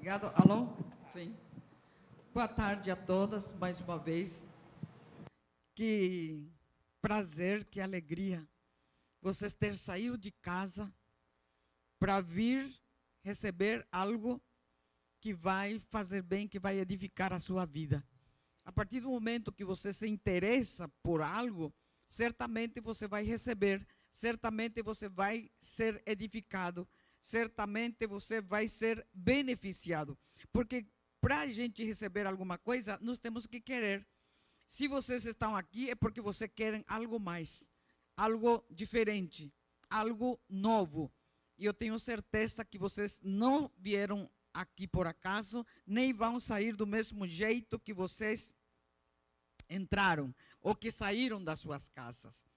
Obrigado. Alô? Sim. Boa tarde a todas, mais uma vez. Que prazer, que alegria vocês ter saído de casa para vir receber algo que vai fazer bem, que vai edificar a sua vida. A partir do momento que você se interessa por algo, certamente você vai receber, certamente você vai ser edificado, certamente você vai ser beneficiado. Porque para a gente receber alguma coisa, nós temos que querer. Se vocês estão aqui, é porque vocês querem algo mais, algo diferente, algo novo. E eu tenho certeza que vocês não vieram aqui por acaso, nem vão sair do mesmo jeito que vocês entraram, ou que saíram das suas casas.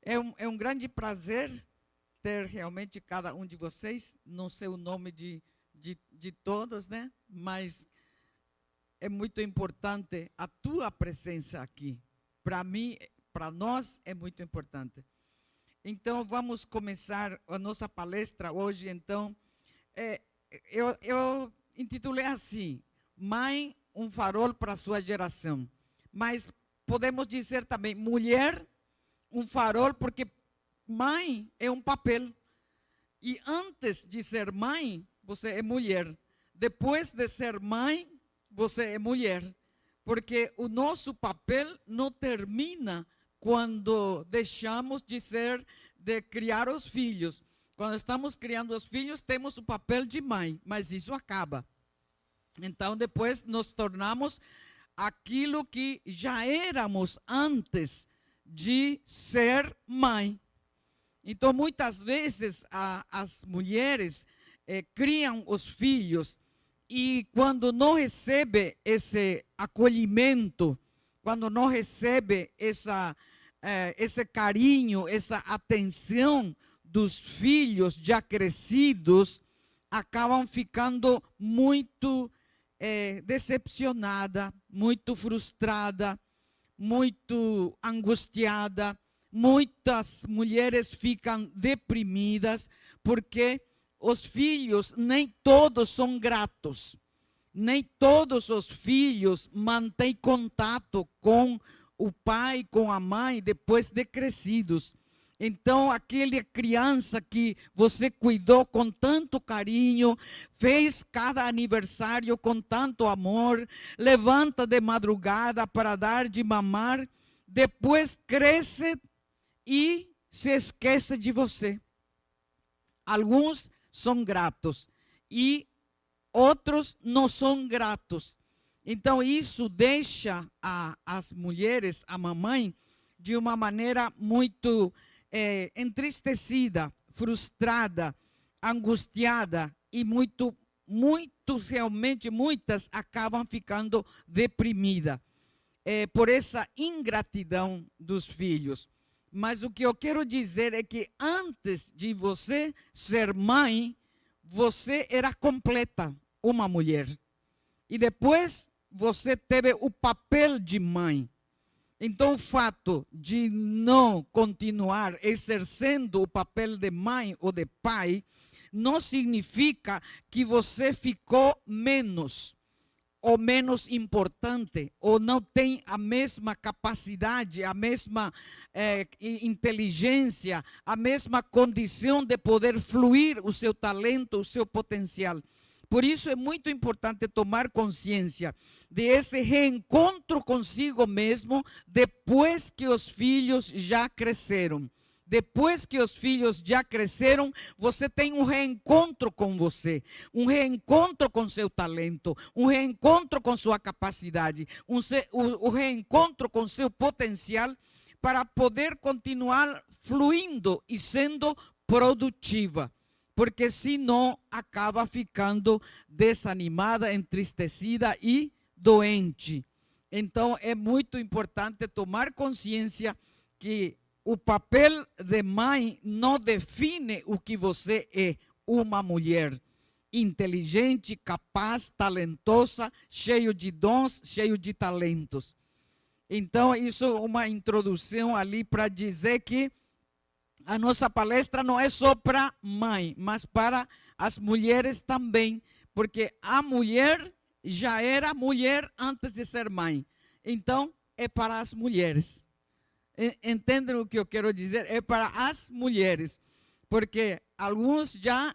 É um grande prazer ter realmente cada um de vocês, não sei o nome de todos, né? Mas é muito importante a tua presença aqui. Para mim, para nós, é muito importante. Então, vamos começar a nossa palestra hoje. Então, eu intitulei assim, Mãe, um farol para a sua geração. Mas podemos dizer também, mulher, um farol, porque mãe é um papel. E antes de ser mãe, você é mulher. Depois de ser mãe, você é mulher. Porque o nosso papel não termina quando deixamos de criar os filhos. Quando estamos criando os filhos, temos o papel de mãe, mas isso acaba. Então, depois nos tornamos aquilo que já éramos antes de ser mãe. Então, muitas vezes, as mulheres criam os filhos e quando não recebe esse acolhimento, quando não recebe esse carinho, essa atenção dos filhos já crescidos, acabam ficando muito decepcionada, muito frustrada, muito angustiada. Muitas mulheres ficam deprimidas porque os filhos nem todos são gratos. Nem todos os filhos mantêm contato com o pai, com a mãe, depois de crescidos. Então, aquela criança que você cuidou com tanto carinho, fez cada aniversário com tanto amor, levanta de madrugada para dar de mamar, depois cresce e se esquece de você. Alguns são gratos e outros não são gratos. Então, isso deixa as mulheres, a mamãe, de uma maneira muito entristecida, frustrada, angustiada e realmente muitas acabam ficando deprimidas por essa ingratidão dos filhos. Mas o que eu quero dizer é que antes de você ser mãe, você era completa, uma mulher. E depois você teve o papel de mãe. Então, o fato de não continuar exercendo o papel de mãe ou de pai, não significa que você ficou menos, ou menos importante, ou não tem a mesma capacidade, a mesma inteligência, a mesma condição de poder fluir o seu talento, o seu potencial. Por isso é muito importante tomar consciência desse reencontro consigo mesmo depois que os filhos já cresceram. Depois que os filhos já cresceram, você tem um reencontro com você, um reencontro com seu talento, um reencontro com sua capacidade, um reencontro com seu potencial para poder continuar fluindo e sendo produtiva. Porque senão acaba ficando desanimada, entristecida e doente. Então é muito importante tomar consciência que o papel de mãe não define o que você é, uma mulher inteligente, capaz, talentosa, cheio de dons, cheio de talentos. Então isso é uma introdução ali para dizer que a nossa palestra não é só para mãe, mas para as mulheres também, porque a mulher já era mulher antes de ser mãe. Então, é para as mulheres. Entendem o que eu quero dizer? É para as mulheres. Porque alguns já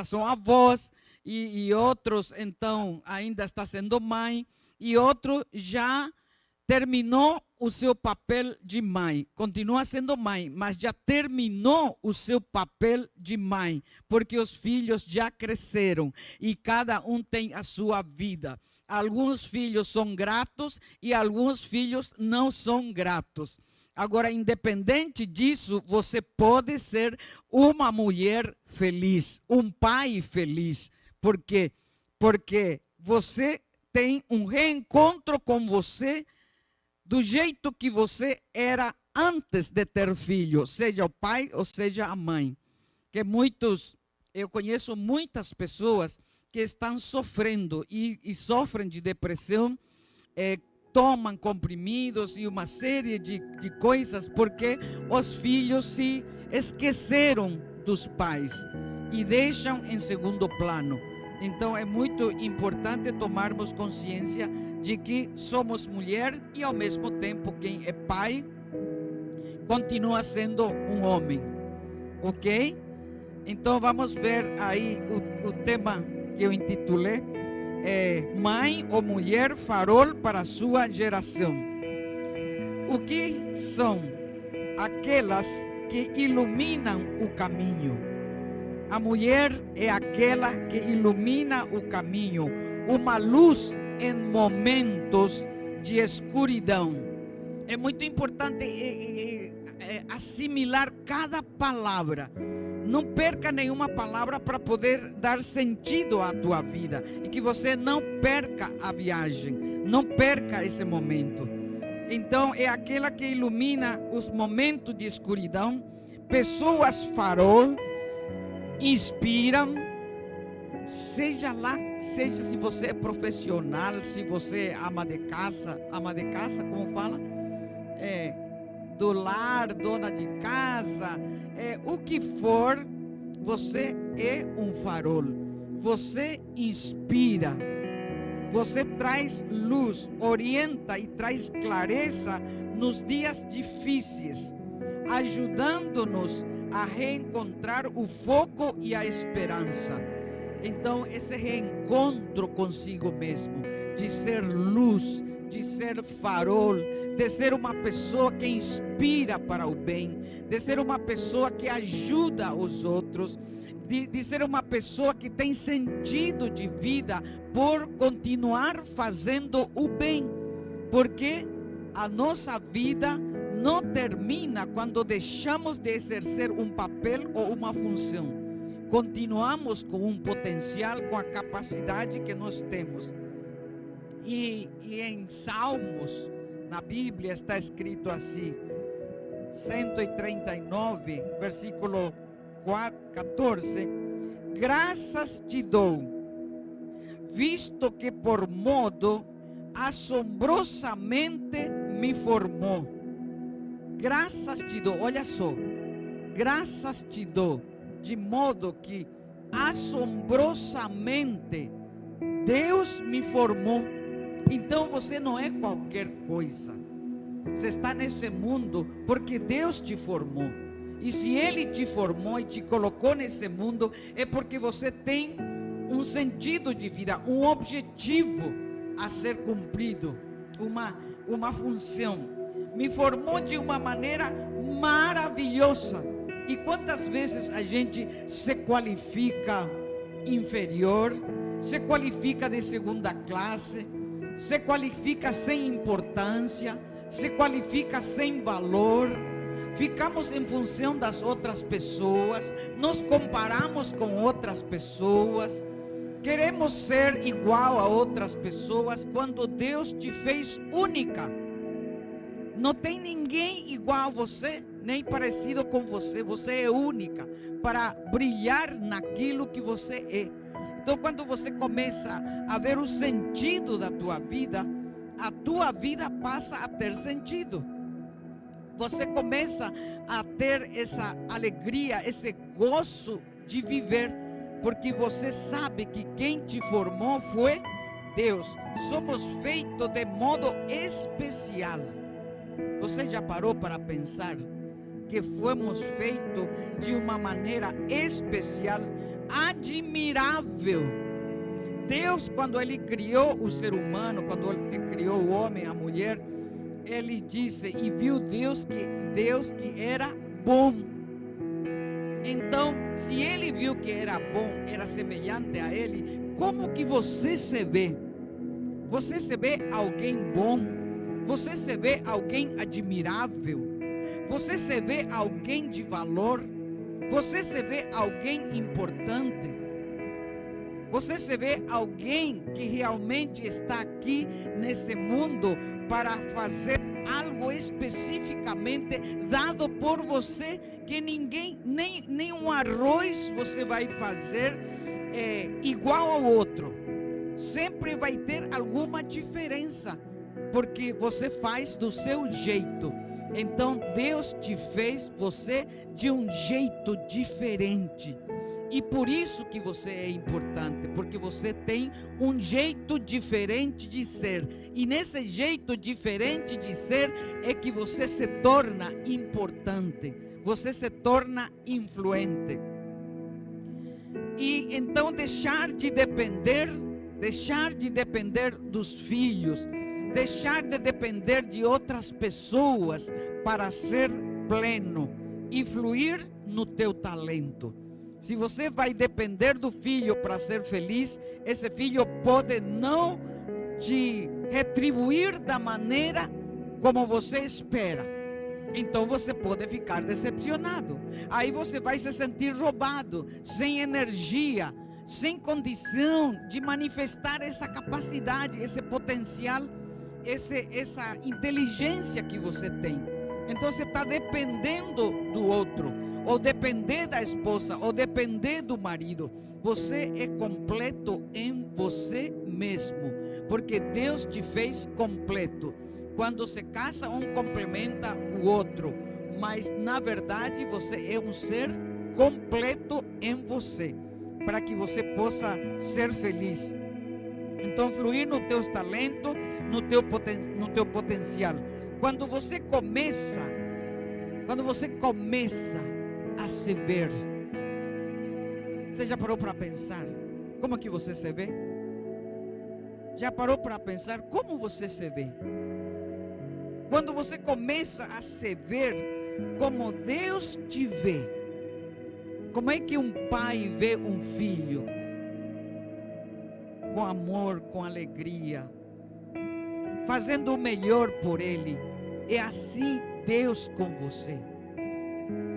são avós, e outros, então, ainda está sendo mãe, e outro já terminou o seu papel de mãe. Continua sendo mãe, mas já terminou o seu papel de mãe, porque os filhos já cresceram e cada um tem a sua vida. Alguns filhos são gratos e alguns filhos não são gratos. Agora, independente disso, você pode ser uma mulher feliz, um pai feliz. Por quê? Porque você tem um reencontro com você do jeito que você era antes de ter filho, seja o pai ou seja a mãe. Eu conheço muitas pessoas que estão sofrendo e sofrem de depressão, tomam comprimidos e uma série de coisas, porque os filhos se esqueceram dos pais e deixam em segundo plano. Então é muito importante tomarmos consciência de que somos mulher e ao mesmo tempo quem é pai continua sendo um homem, ok? Então vamos ver aí o tema que eu intitulei, mãe ou mulher farol para a sua geração. O que são aquelas que iluminam o caminho? A mulher é aquela que ilumina o caminho, uma luz em momentos de escuridão. É muito importante assimilar cada palavra. Não perca nenhuma palavra para poder dar sentido à tua vida. E que você não perca a viagem, não perca esse momento. Então, é aquela que ilumina os momentos de escuridão. Pessoas farol, inspiram. Seja se você é profissional, se você é ama de casa, como fala? Do lar, dona de casa, o que for, você é um farol. Você inspira, você traz luz, orienta e traz clareza nos dias difíceis, ajudando-nos a reencontrar o foco e a esperança. Então, esse reencontro consigo mesmo, de ser luz, de ser farol, de ser uma pessoa que inspira para o bem, de ser uma pessoa que ajuda os outros, de ser uma pessoa que tem sentido de vida por continuar fazendo o bem, porque a nossa vida não termina quando deixamos de exercer um papel ou uma função. Continuamos com um potencial, com a capacidade que nós temos. E em Salmos, na Bíblia está escrito assim, 139, versículo 14: graças te dou, visto que por modo assombrosamente me formou. Graças te dou, olha só, graças te dou, de modo que assombrosamente Deus me formou. Então você não é qualquer coisa. Você está nesse mundo porque Deus te formou. E se Ele te formou e te colocou nesse mundo, é porque você tem um sentido de vida, um objetivo a ser cumprido, uma função. Me formou de uma maneira maravilhosa. E quantas vezes a gente se qualifica inferior, se qualifica de segunda classe, se qualifica sem importância, se qualifica sem valor, ficamos em função das outras pessoas, nos comparamos com outras pessoas, queremos ser igual a outras pessoas, quando Deus te fez única. Não tem ninguém igual a você, nem parecido com você. Você é única para brilhar naquilo que você é. Então, quando você começa a ver o sentido da tua vida, a tua vida passa a ter sentido. Você começa a ter essa alegria, esse gozo de viver, porque você sabe que quem te formou foi Deus. Somos feitos de modo especial. Você já parou para pensar que fomos feitos de uma maneira especial, admirável? Deus, quando Ele criou o ser humano, quando Ele criou o homem, a mulher, Ele disse, e viu Deus que era bom. Então, se Ele viu que era bom, era semelhante a Ele, como que você se vê? Você se vê alguém bom? Você se vê alguém admirável? Você se vê alguém de valor? Você se vê alguém importante? Você se vê alguém que realmente está aqui nesse mundo para fazer algo especificamente dado por você, que ninguém, nem um arroz você vai fazer igual ao outro. Sempre vai ter alguma diferença, porque você faz do seu jeito. Então Deus te fez você de um jeito diferente. E por isso que você é importante, porque você tem um jeito diferente de ser. E nesse jeito diferente de ser é que você se torna importante, você se torna influente. E então deixar de depender dos filhos, deixar de depender de outras pessoas para ser pleno e fluir no teu talento. Se você vai depender do filho para ser feliz, esse filho pode não te retribuir da maneira como você espera. Então você pode ficar decepcionado. Aí você vai se sentir roubado, sem energia, sem condição de manifestar essa capacidade, esse potencial, essa inteligência que você tem. Então você está dependendo do outro, ou depender da esposa, ou depender do marido. Você é completo em você mesmo, porque Deus te fez completo. Quando se casa, um complementa o outro, mas na verdade você é um ser completo em você, para que você possa ser feliz. Então fluir no teu talento, no teu potencial. Quando você começa a se ver, você já parou para pensar como que você se vê? Já parou para pensar como você se vê? Quando você começa a se ver como Deus te vê, como é que um pai vê um filho? Com amor, com alegria, fazendo o melhor por ele. É assim Deus com você.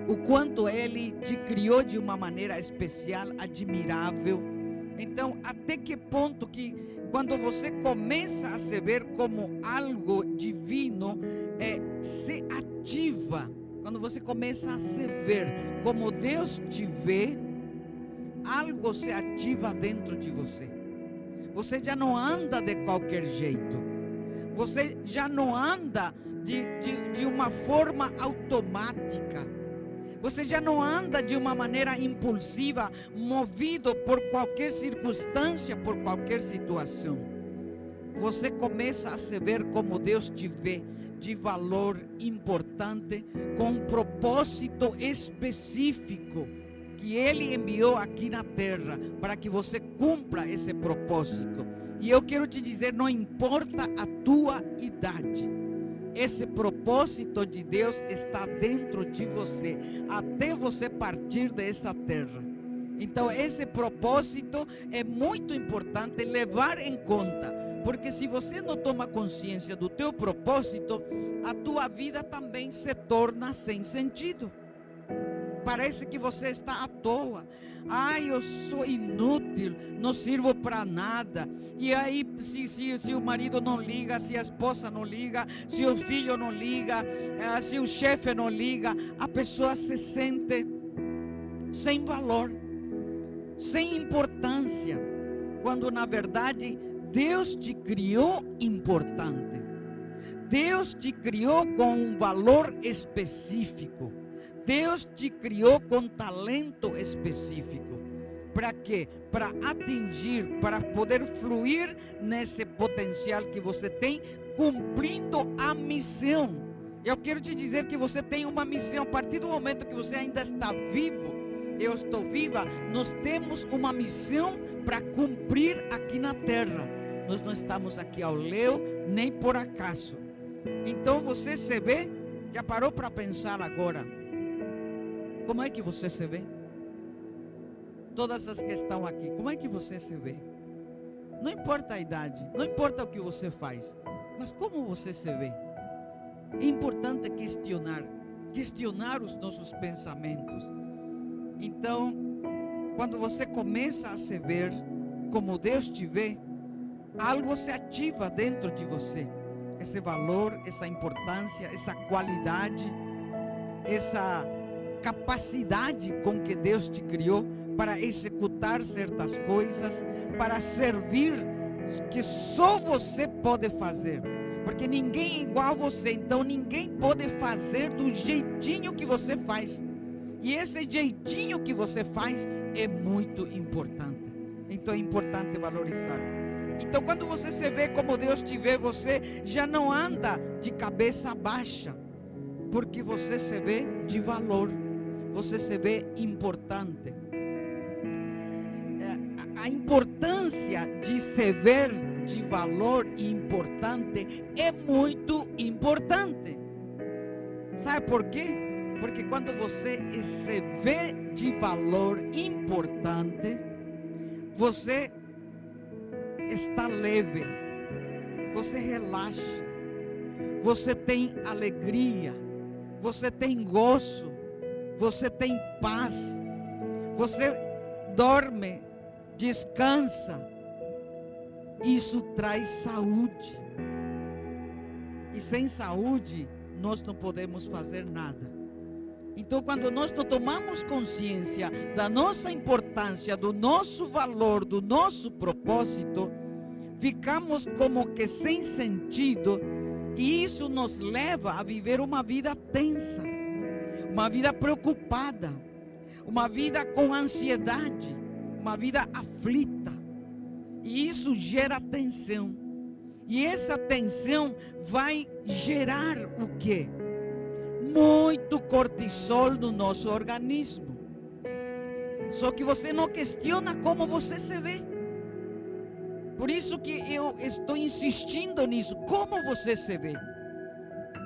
O quanto Ele te criou de uma maneira especial, admirável. Então, até que ponto que quando você começa a se ver como algo divino, se ativa. Quando você começa a se ver como Deus te vê, algo se ativa dentro de você. Você já não anda de qualquer jeito. Você já não anda de uma forma automática. Você já não anda de uma maneira impulsiva, movido por qualquer circunstância, por qualquer situação. Você começa a se ver como Deus te vê, de valor importante, com um propósito específico que Ele enviou aqui na terra, para que você cumpra esse propósito. E eu quero te dizer, não importa a tua idade, esse propósito de Deus está dentro de você, até você partir dessa terra. Então esse propósito é muito importante levar em conta, porque se você não toma consciência do teu propósito, a tua vida também se torna sem sentido. Parece que você está à toa. Ai, eu sou inútil, não sirvo para nada. E aí, se o marido não liga, se a esposa não liga, se o filho não liga, se o chefe não liga, a pessoa se sente sem valor, sem importância, quando na verdade Deus te criou importante. Deus te criou com um valor específico. Deus te criou com talento específico. Para quê? Para atingir, para poder fluir nesse potencial que você tem, cumprindo a missão. Eu quero te dizer que você tem uma missão. A partir do momento que você ainda está vivo, eu estou viva, nós temos uma missão para cumprir aqui na terra. Nós não estamos aqui ao léu, nem por acaso. Então você se vê, já parou para pensar agora? Como é que você se vê? Todas as que estão aqui, como é que você se vê? Não importa a idade, não importa o que você faz, mas como você se vê? É importante questionar os nossos pensamentos. Então, quando você começa a se ver como Deus te vê, algo se ativa dentro de você. Esse valor, essa importância, essa qualidade, essa capacidade com que Deus te criou para executar certas coisas, para servir, que só você pode fazer. Porque ninguém é igual a você, então ninguém pode fazer do jeitinho que você faz. E esse jeitinho que você faz é muito importante. Então é importante valorizar. Então quando você se vê como Deus te vê, você já não anda de cabeça baixa, porque você se vê de valor, você se vê importante. A importância de se ver de valor e importante é muito importante. Sabe por quê? Porque quando você se vê de valor importante, você está leve, você relaxa, você tem alegria, você tem gozo, você tem paz, você dorme, descansa. Isso traz saúde, e sem saúde nós não podemos fazer nada. Então quando nós não tomamos consciência da nossa importância, do nosso valor, do nosso propósito, ficamos como que sem sentido, e isso nos leva a viver uma vida tensa, uma vida preocupada, uma vida com ansiedade, uma vida aflita. E isso gera tensão. E essa tensão vai gerar o quê? Muito cortisol no nosso organismo. Só que você não questiona como você se vê. Por isso que eu estou insistindo nisso. Como você se vê?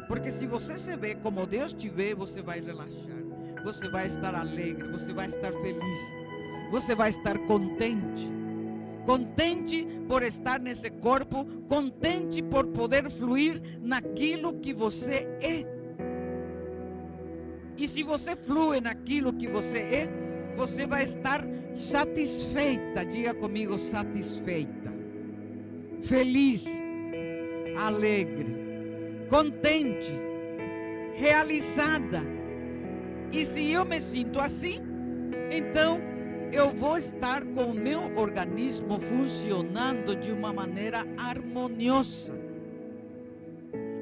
Porque se você se vê como Deus te vê, você vai relaxar, você vai estar alegre, você vai estar feliz, você vai estar contente. Contente por estar nesse corpo, contente por poder fluir naquilo que você é. E se você flui naquilo que você é, você vai estar satisfeita. Diga comigo, satisfeita, feliz, alegre, contente, realizada. E se eu me sinto assim, então eu vou estar com o meu organismo funcionando de uma maneira harmoniosa.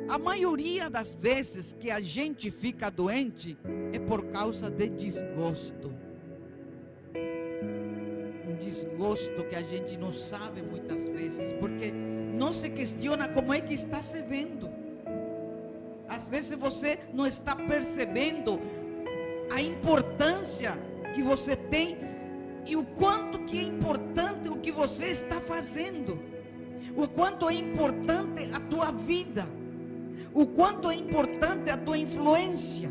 A maioria das vezes que a gente fica doente é por causa de desgosto. Um desgosto que a gente não sabe muitas vezes, porque não se questiona como é que está se vendo. Às vezes você não está percebendo a importância que você tem e o quanto que é importante o que você está fazendo, o quanto é importante a tua vida, o quanto é importante a tua influência,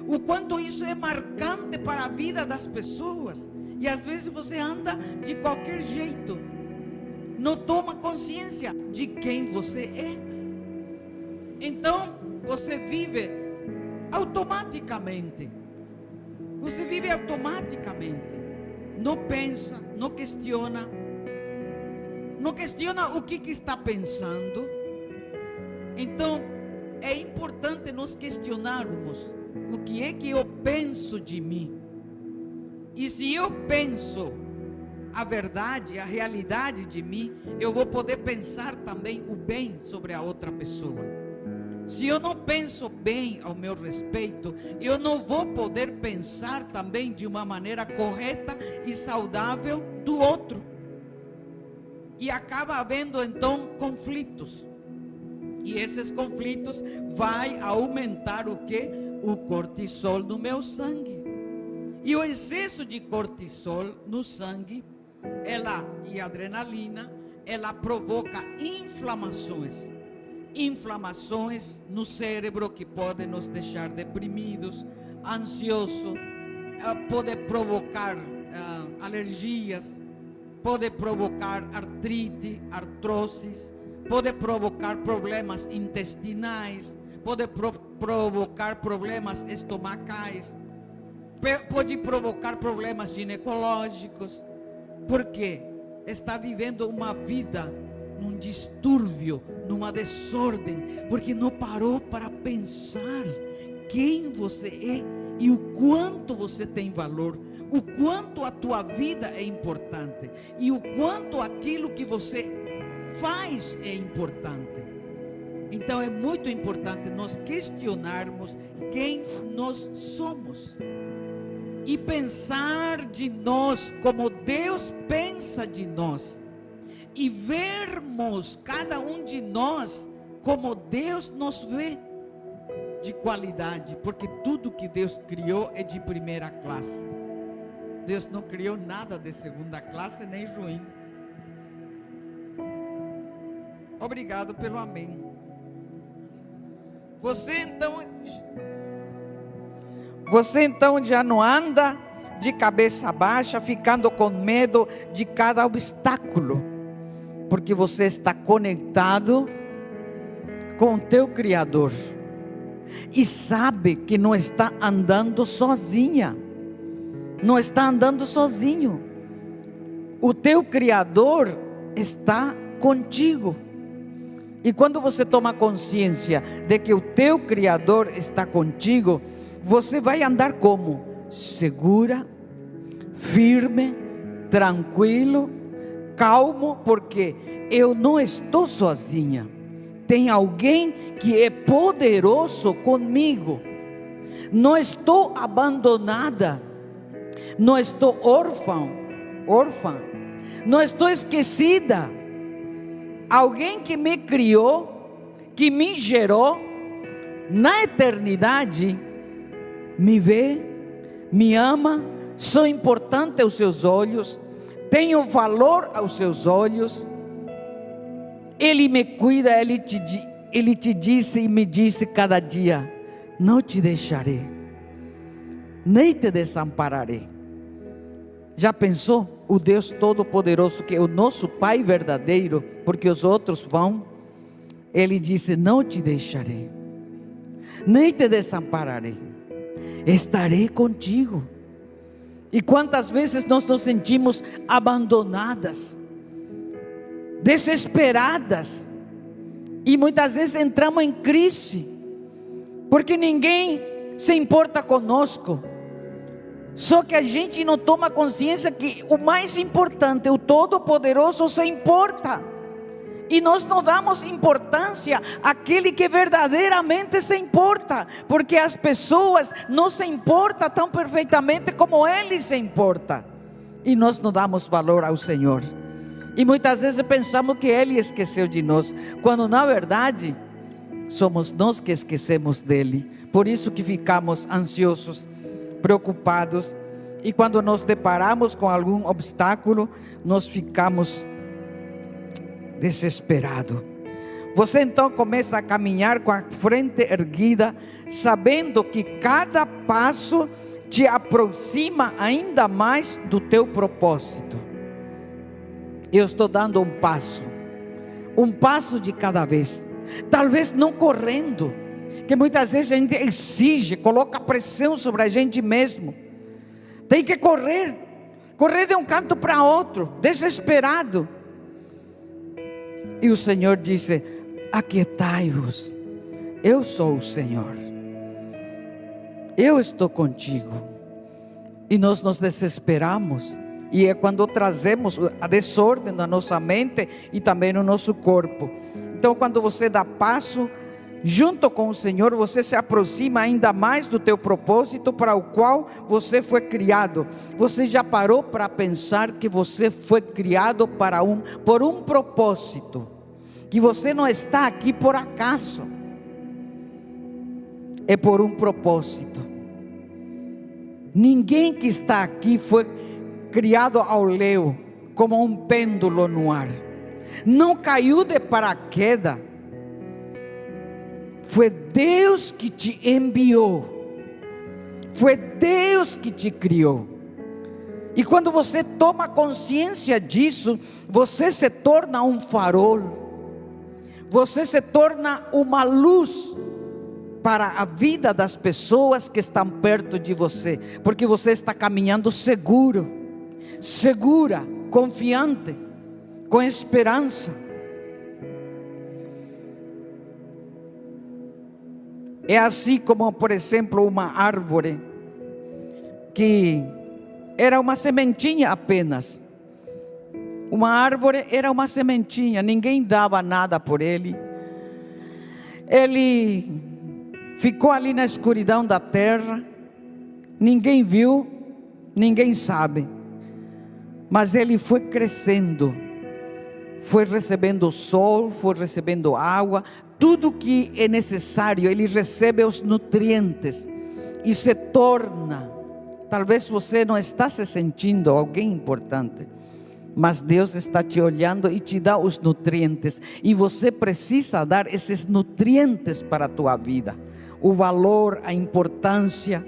o quanto isso é marcante para a vida das pessoas. E às vezes você anda de qualquer jeito, não toma consciência de quem você é. Então você vive automaticamente. Você vive automaticamente. Não pensa, não questiona o que está pensando. Então é importante nós questionarmos: o que é que eu penso de mim? E se eu penso a verdade, a realidade de mim, eu vou poder pensar também o bem sobre a outra pessoa. Se eu não penso bem ao meu respeito, eu não vou poder pensar também de uma maneira correta e saudável do outro. E acaba havendo então conflitos. E esses conflitos vai aumentar o quê? O cortisol no meu sangue. E o excesso de cortisol no sangue, e adrenalina, ela provoca inflamações. Inflamações no cérebro que podem nos deixar deprimidos, ansiosos, pode provocar alergias, pode provocar artrite, artroses, pode provocar problemas intestinais, pode provocar problemas estomacais, pode provocar problemas ginecológicos, porque está vivendo uma vida num distúrbio, numa desordem, porque não parou para pensar quem você é e o quanto você tem valor, o quanto a tua vida é importante e o quanto aquilo que você faz é importante. Então é muito importante nós questionarmos quem nós somos e pensar de nós como Deus pensa de nós. E vermos cada um de nós como Deus nos vê, de qualidade, porque tudo que Deus criou é de primeira classe. Deus não criou nada de segunda classe nem ruim. Obrigado pelo amém. Você então já não anda de cabeça baixa, ficando com medo de cada obstáculo, porque você está conectado com o teu Criador e sabe que não está andando sozinha, não está andando sozinho. O teu Criador está contigo. E quando você toma consciência de que o teu Criador está contigo, você vai andar como? Segura, firme, tranquilo, calmo, porque eu não estou sozinha. Tem alguém que é poderoso comigo. Não estou abandonada. Não estou órfã. Não estou esquecida. Alguém que me criou, que me gerou, na eternidade, me vê, me ama, sou importante aos seus olhos, tenho valor aos seus olhos. Ele me cuida, Ele te disse e me disse cada dia: não te deixarei, nem te desampararei. Já pensou? O Deus Todo-Poderoso, que é o nosso Pai verdadeiro, porque os outros vão, Ele disse: não te deixarei, nem te desampararei, estarei contigo. E quantas vezes nós nos sentimos abandonadas, desesperadas, e muitas vezes entramos em crise, porque ninguém se importa conosco. Só que a gente não toma consciência que o mais importante, o Todo-Poderoso, se importa. E nós não damos importância àquele que verdadeiramente se importa, porque as pessoas não se importam tão perfeitamente como Ele se importa. E nós não damos valor ao Senhor. E muitas vezes pensamos que Ele esqueceu de nós, quando na verdade somos nós que esquecemos dEle. Por isso que ficamos ansiosos, preocupados, e quando nos deparamos com algum obstáculo, nós ficamos desesperados. Você então começa a caminhar com a frente erguida, sabendo que cada passo te aproxima ainda mais do teu propósito. Eu estou dando um passo de cada vez, talvez não correndo, que muitas vezes a gente exige, coloca pressão sobre a gente mesmo. Tem que correr de um canto para outro, desesperado. E o Senhor disse: aquietai-vos, eu sou o Senhor, eu estou contigo. E nós nos desesperamos, e é quando trazemos a desordem na nossa mente e também no nosso corpo. Então quando você dá passo, Junto com o Senhor, você se aproxima ainda mais do teu propósito para o qual você foi criado. Você já parou para pensar que você foi criado por um propósito? Que você não está aqui por acaso, é por um propósito. Ninguém que está aqui foi criado ao léu, como um pêndulo no ar. Não caiu de paraquedas. Foi Deus que te enviou. Foi Deus que te criou. E quando você toma consciência disso, você se torna um farol. Você se torna uma luz para a vida das pessoas que estão perto de você, porque você está caminhando seguro, segura, confiante, com esperança. É assim como, por exemplo, uma árvore que era uma sementinha apenas. Uma árvore era uma sementinha, ninguém dava nada por ele. Ele ficou ali na escuridão da terra, ninguém viu, ninguém sabe. Mas ele foi crescendo, foi recebendo sol, foi recebendo água, tudo que é necessário, ele recebe os nutrientes e se torna. Talvez você não está se sentindo alguém importante, mas Deus está te olhando e te dá os nutrientes, e você precisa dar esses nutrientes para a tua vida. O valor, a importância,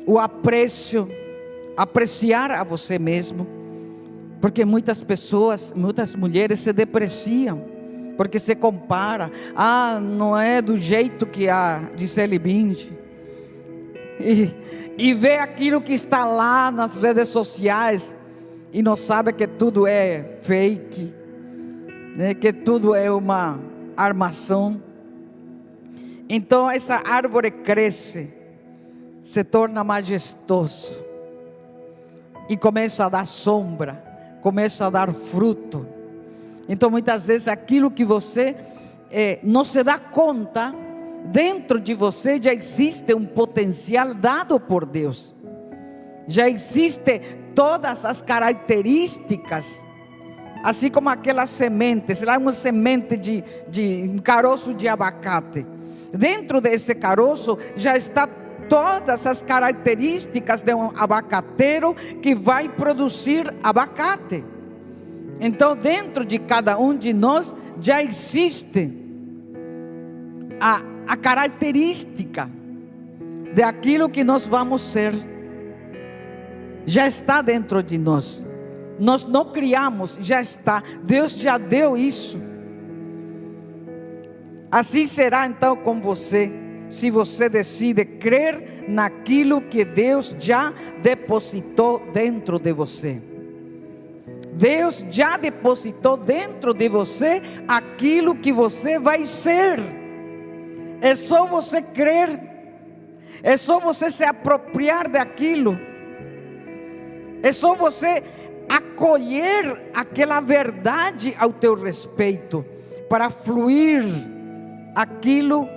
o apreço, apreciar a você mesmo, porque muitas pessoas, muitas mulheres se depreciam, porque se compara. Não é do jeito que a Gisele Bündchen, e vê aquilo que está lá nas redes sociais, e não sabe que tudo é fake, né? Que tudo é uma armação. Então essa árvore cresce, se torna majestoso, e começa a dar sombra, começa a dar fruto. Então muitas vezes aquilo que você não se dá conta, dentro de você já existe um potencial dado por Deus. Já existe todas as características, assim como aquela semente, será uma semente de um caroço de abacate. Dentro desse caroço já está todas as características de um abacateiro que vai produzir abacate. Então dentro de cada um de nós já existe a característica de aquilo que nós vamos ser. Já está dentro de nós. Nós não criamos, já está. Deus já deu isso. Assim será então com você, se você decide crer naquilo que Deus já depositou dentro de você. Deus já depositou dentro de você aquilo que você vai ser. É só você crer, é só você se apropriar daquilo, é só você acolher aquela verdade ao teu respeito, para fluir aquilo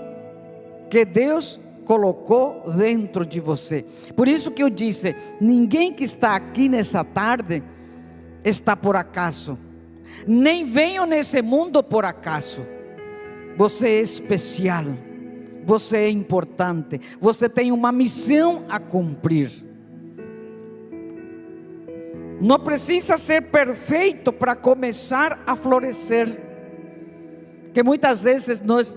que Deus colocou dentro de você. Por isso que eu disse, ninguém que está aqui nessa tarde está por acaso, nem venho nesse mundo por acaso. Você é especial, você é importante, você tem uma missão a cumprir. Não precisa ser perfeito para começar a florescer. Que muitas vezes nós,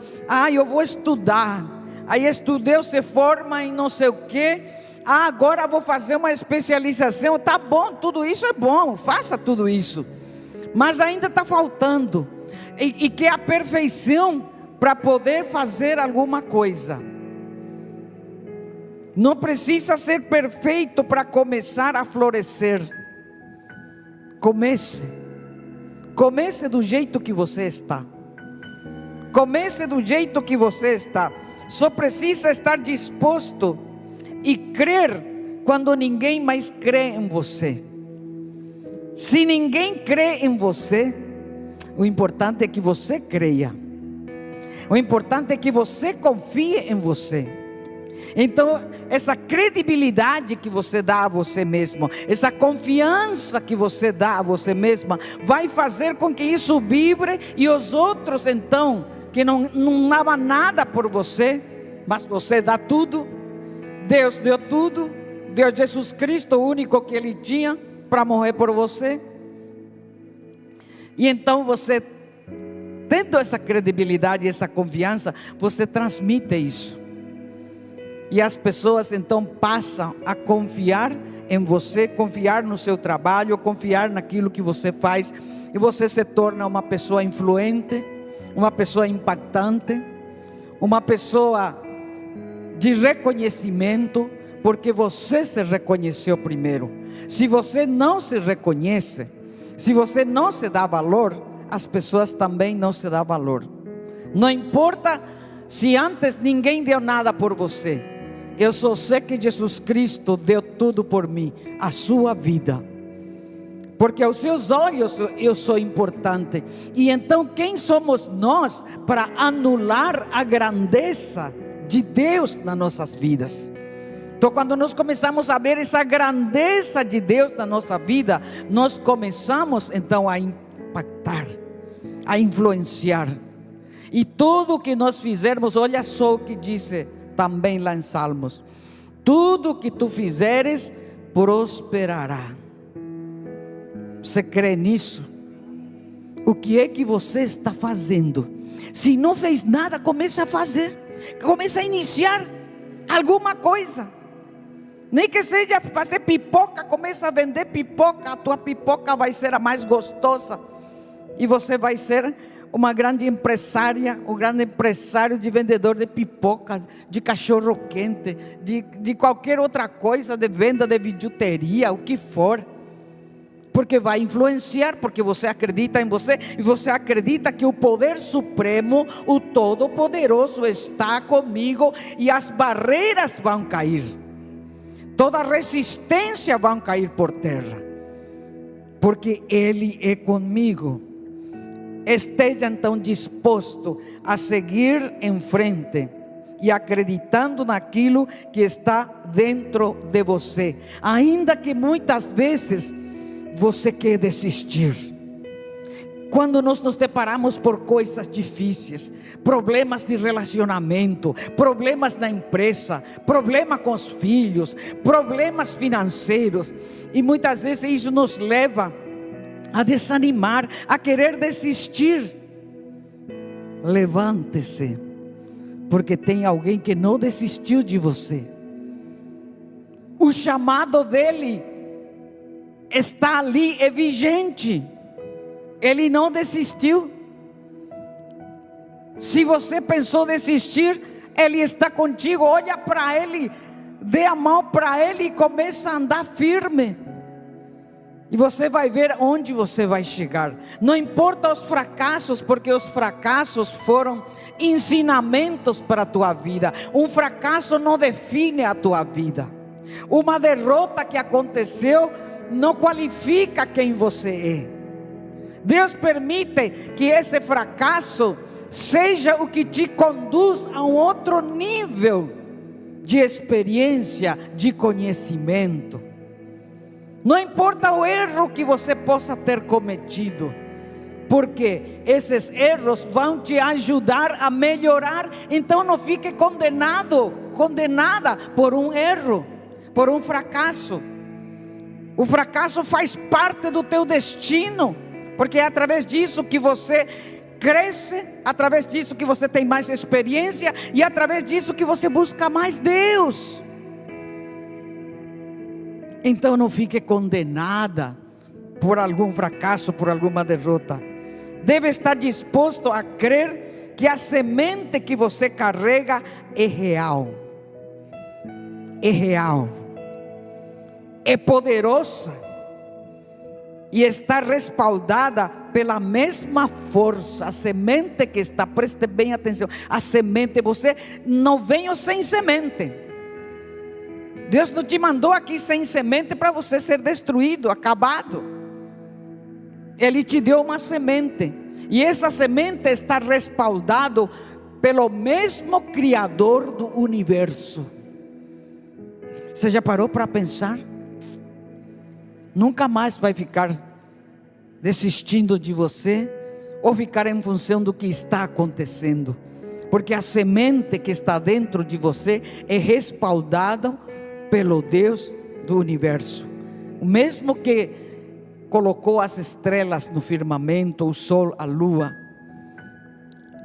eu vou estudar, aí estudei, se forma em não sei o que, agora vou fazer uma especialização. Tá bom, tudo isso é bom, faça tudo isso, mas ainda está faltando, e que a perfeição para poder fazer alguma coisa. Não precisa ser perfeito para começar a florescer. Comece do jeito que você está. Comece do jeito que você está. Só precisa estar disposto e crer quando ninguém mais crê em você. Se ninguém crê em você, o importante é que você creia. O importante é que você confie em você. Então, essa credibilidade que você dá a você mesmo, essa confiança que você dá a você mesma, vai fazer com que isso vibre, e os outros então, que não davam nada por você, mas você dá tudo. Deus deu tudo, deu Jesus Cristo, o único que Ele tinha para morrer por você. E então você, tendo essa credibilidade e essa confiança, você transmite isso. E as pessoas então passam a confiar em você, confiar no seu trabalho, confiar naquilo que você faz. E você se torna uma pessoa influente, uma pessoa impactante, uma pessoa de reconhecimento, porque você se reconheceu primeiro. Se você não se reconhece, se você não se dá valor, as pessoas também não se dão valor. Não importa se antes ninguém deu nada por você, eu só sei que Jesus Cristo deu tudo por mim, a sua vida, porque aos seus olhos eu sou importante. E então quem somos nós para anular a grandeza de Deus nas nossas vidas? Então, quando nós começamos a ver essa grandeza de Deus na nossa vida, nós começamos então a impactar, a influenciar. E tudo que nós fizermos, olha só o que diz também lá em Salmos: tudo que tu fizeres prosperará. Você crê nisso? O que é que você está fazendo? Se não fez nada, comece a fazer, comece a iniciar alguma coisa. Nem que seja fazer pipoca, começa a vender pipoca. A tua pipoca vai ser a mais gostosa, e você vai ser uma grande empresária, um grande empresário de vendedor de pipoca, de cachorro quente, de qualquer outra coisa, de venda de bijuteria, o que for. Porque vai influenciar, porque você acredita em você, e você acredita que o poder supremo, o Todo-Poderoso está comigo, e as barreiras vão cair, toda resistência vai cair por terra, porque Ele é comigo. Esteja então disposto a seguir em frente e acreditando naquilo que está dentro de você, ainda que muitas vezes você quer desistir. Quando nós nos deparamos por coisas difíceis, problemas de relacionamento, problemas na empresa, problema com os filhos, problemas financeiros, e muitas vezes isso nos leva a desanimar, a querer desistir. Levante-se, porque tem alguém que não desistiu de você. O chamado dele está ali, é vigente. Ele não desistiu. Se você pensou desistir, Ele está contigo. Olha para Ele, dê a mão para Ele e começa a andar firme, e você vai ver onde você vai chegar. Não importa os fracassos, porque os fracassos foram ensinamentos para a tua vida. Um fracasso não define a tua vida. Uma derrota que aconteceu não qualifica quem você é. Deus permite que esse fracasso seja o que te conduz a um outro nível de experiência, de conhecimento. Não importa o erro que você possa ter cometido, porque esses erros vão te ajudar a melhorar. Então não fique condenado, condenada por um erro, por um fracasso. O fracasso faz parte do teu destino, porque é através disso que você cresce, através disso que você tem mais experiência, e através disso que você busca mais Deus. Então não fique condenada por algum fracasso, por alguma derrota. Deve estar disposto a crer que a semente que você carrega é real. É real. É poderosa. E está respaldada pela mesma força. A semente que está, preste bem atenção. A semente, você não veio sem semente. Deus não te mandou aqui sem semente para você ser destruído, acabado. Ele te deu uma semente, e essa semente está respaldada pelo mesmo Criador do universo. Você já parou para pensar? Nunca mais vai ficar desistindo de você, ou ficar em função do que está acontecendo, porque a semente que está dentro de você é respaldada pelo Deus do universo, o mesmo que colocou as estrelas no firmamento, o sol, a lua,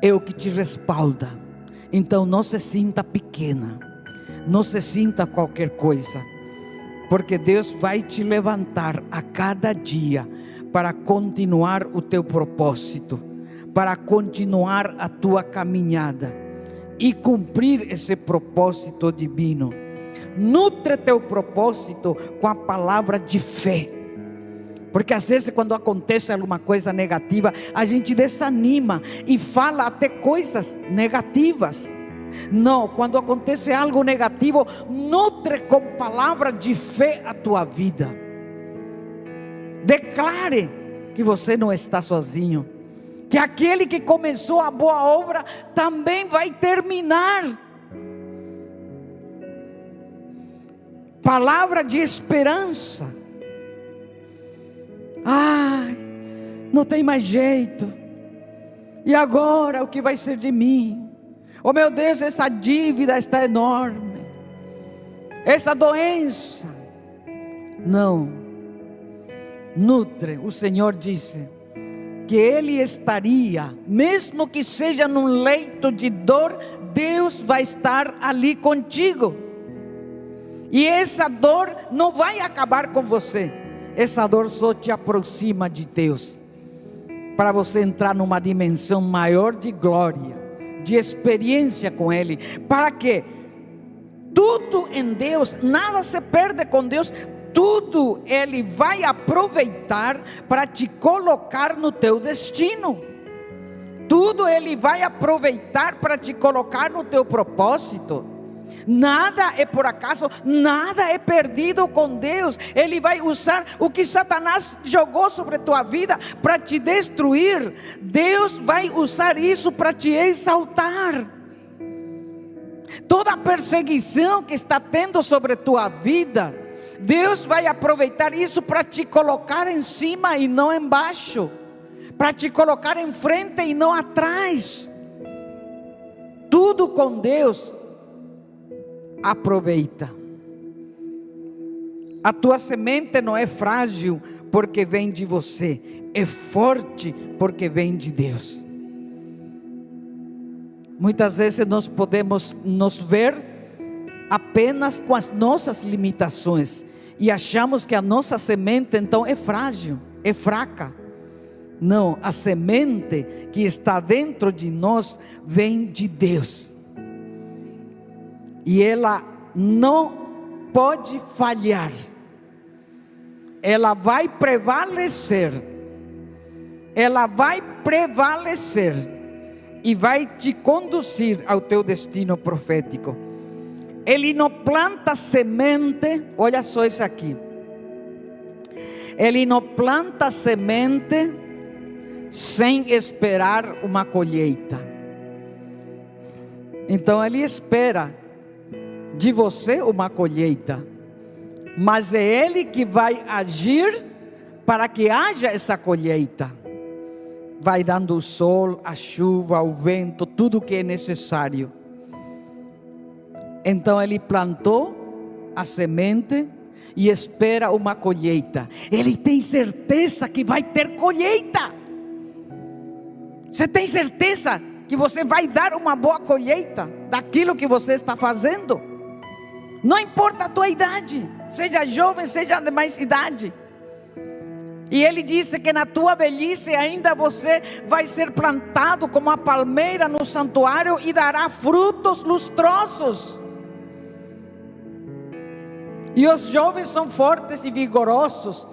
é o que te respalda. Então não se sinta pequena, não se sinta qualquer coisa, porque Deus vai te levantar a cada dia para continuar o teu propósito, para continuar a tua caminhada e cumprir esse propósito divino. Nutre teu propósito com a palavra de fé, porque às vezes quando acontece alguma coisa negativa, a gente desanima e fala até coisas negativas. Não, quando acontece algo negativo, nutre com palavra de fé a tua vida. Declare que você não está sozinho, que aquele que começou a boa obra também vai terminar. Palavra de esperança. Ai, não tem mais jeito, e agora o que vai ser de mim? Oh meu Deus, essa dívida está enorme, essa doença. Não, nutre. O Senhor disse que Ele estaria, mesmo que seja num leito de dor, Deus vai estar ali contigo, e essa dor não vai acabar com você. Essa dor só te aproxima de Deus, para você entrar numa dimensão maior de glória, de experiência com Ele. Para que tudo em Deus, nada se perde com Deus, tudo Ele vai aproveitar para te colocar no teu destino. Tudo Ele vai aproveitar para te colocar no teu propósito. Nada é por acaso, nada é perdido com Deus. Ele vai usar o que Satanás jogou sobre a tua vida para te destruir. Deus vai usar isso para te exaltar. Toda a perseguição que está tendo sobre a tua vida, Deus vai aproveitar isso para te colocar em cima e não embaixo, para te colocar em frente e não atrás. Tudo com Deus. Aproveita. A tua semente não é frágil porque vem de você, é forte porque vem de Deus. Muitas vezes nós podemos nos ver apenas com as nossas limitações e achamos que a nossa semente então é frágil, é fraca. Não, a semente que está dentro de nós vem de Deus. E ela não pode falhar. Ela vai prevalecer. Ela vai prevalecer e vai te conduzir ao teu destino profético. Ele não planta semente, olha só isso aqui. Ele não planta semente sem esperar uma colheita. Então ele espera de você uma colheita, mas é Ele que vai agir para que haja essa colheita. Vai dando o sol, a chuva, o vento, tudo o que é necessário. Então Ele plantou a semente e espera uma colheita. Ele tem certeza que vai ter colheita. Você tem certeza que você vai dar uma boa colheita daquilo que você está fazendo? Não importa a tua idade, seja jovem, seja de mais idade. E Ele disse que na tua velhice ainda você vai ser plantado como a palmeira no santuário e dará frutos lustrosos. E os jovens são fortes e vigorosos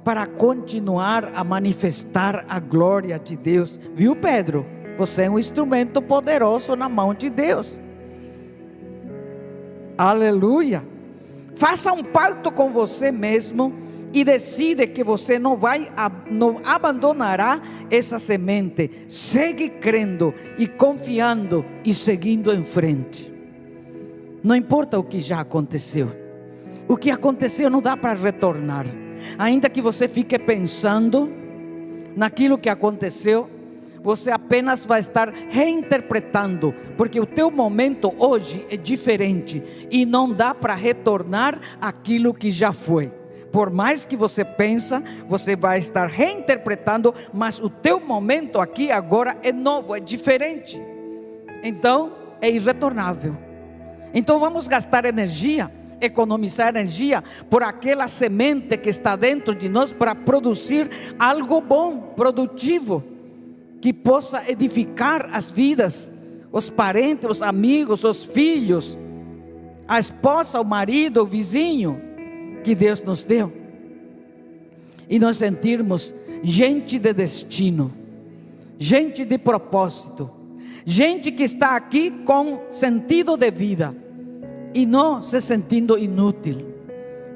para continuar a manifestar a glória de Deus. Viu, Pedro? Você é um instrumento poderoso na mão de Deus. Aleluia. Faça um pacto com você mesmo e decide que você não abandonará essa semente, segue crendo e confiando e seguindo em frente. Não importa o que já aconteceu, o que aconteceu não dá para retornar. Ainda que você fique pensando naquilo que aconteceu, você apenas vai estar reinterpretando, porque o teu momento hoje é diferente e não dá para retornar aquilo que já foi. Por mais que você pensa, você vai estar reinterpretando, mas o teu momento aqui agora é novo, é diferente. Então é irretornável. Então vamos gastar energia, economizar energia por aquela semente que está dentro de nós, para produzir algo bom, produtivo, que possa edificar as vidas, os parentes, os amigos, os filhos, a esposa, o marido, o vizinho que Deus nos deu. E nós sentirmos gente de destino, gente de propósito, gente que está aqui com sentido de vida e não se sentindo inútil,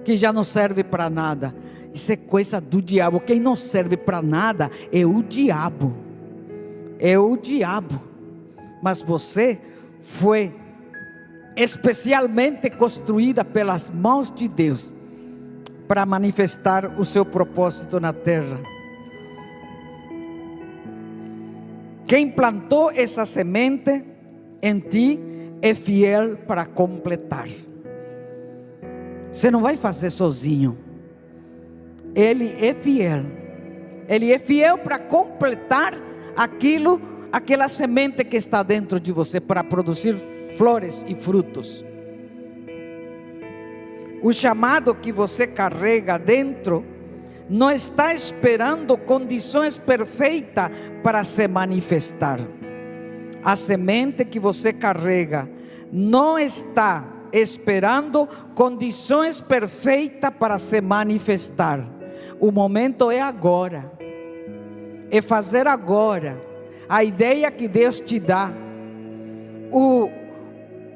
que já não serve para nada. Isso é coisa do diabo. Quem não serve para nada é o diabo. É o diabo. Mas você foi especialmente construída pelas mãos de Deus para manifestar o seu propósito na terra. Quem plantou essa semente em ti é fiel para completar. Você não vai fazer sozinho. Ele é fiel. Ele é fiel para completar aquela semente que está dentro de você, para produzir flores e frutos. O chamado que você carrega dentro não está esperando condições perfeitas para se manifestar. A semente que você carrega não está esperando condições perfeitas para se manifestar. O momento é agora, é fazer agora. A ideia que Deus te dá,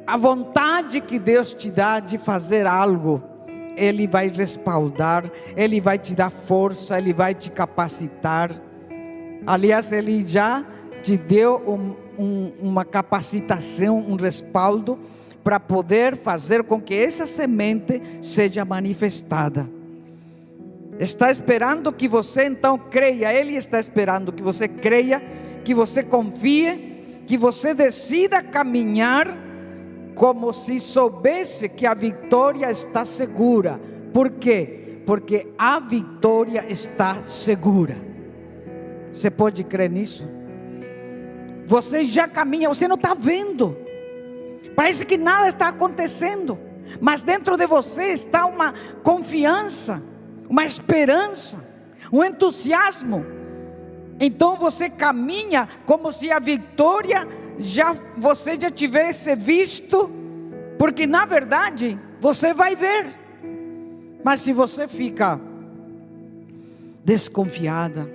a vontade que Deus te dá de fazer algo, Ele vai respaldar, Ele vai te dar força, Ele vai te capacitar. Aliás, Ele já te deu uma capacitação, um respaldo para poder fazer com que essa semente seja manifestada. Está esperando que você então creia. Ele está esperando que você creia, que você confie, que você decida caminhar como se soubesse que a vitória está segura. Por quê? Porque a vitória está segura. Você pode crer nisso? Você já caminha, você não está vendo, parece que nada está acontecendo, mas dentro de você está uma confiança, uma esperança, um entusiasmo. Então você caminha como se a vitória você já tivesse visto, porque na verdade você vai ver. Mas se você fica desconfiada,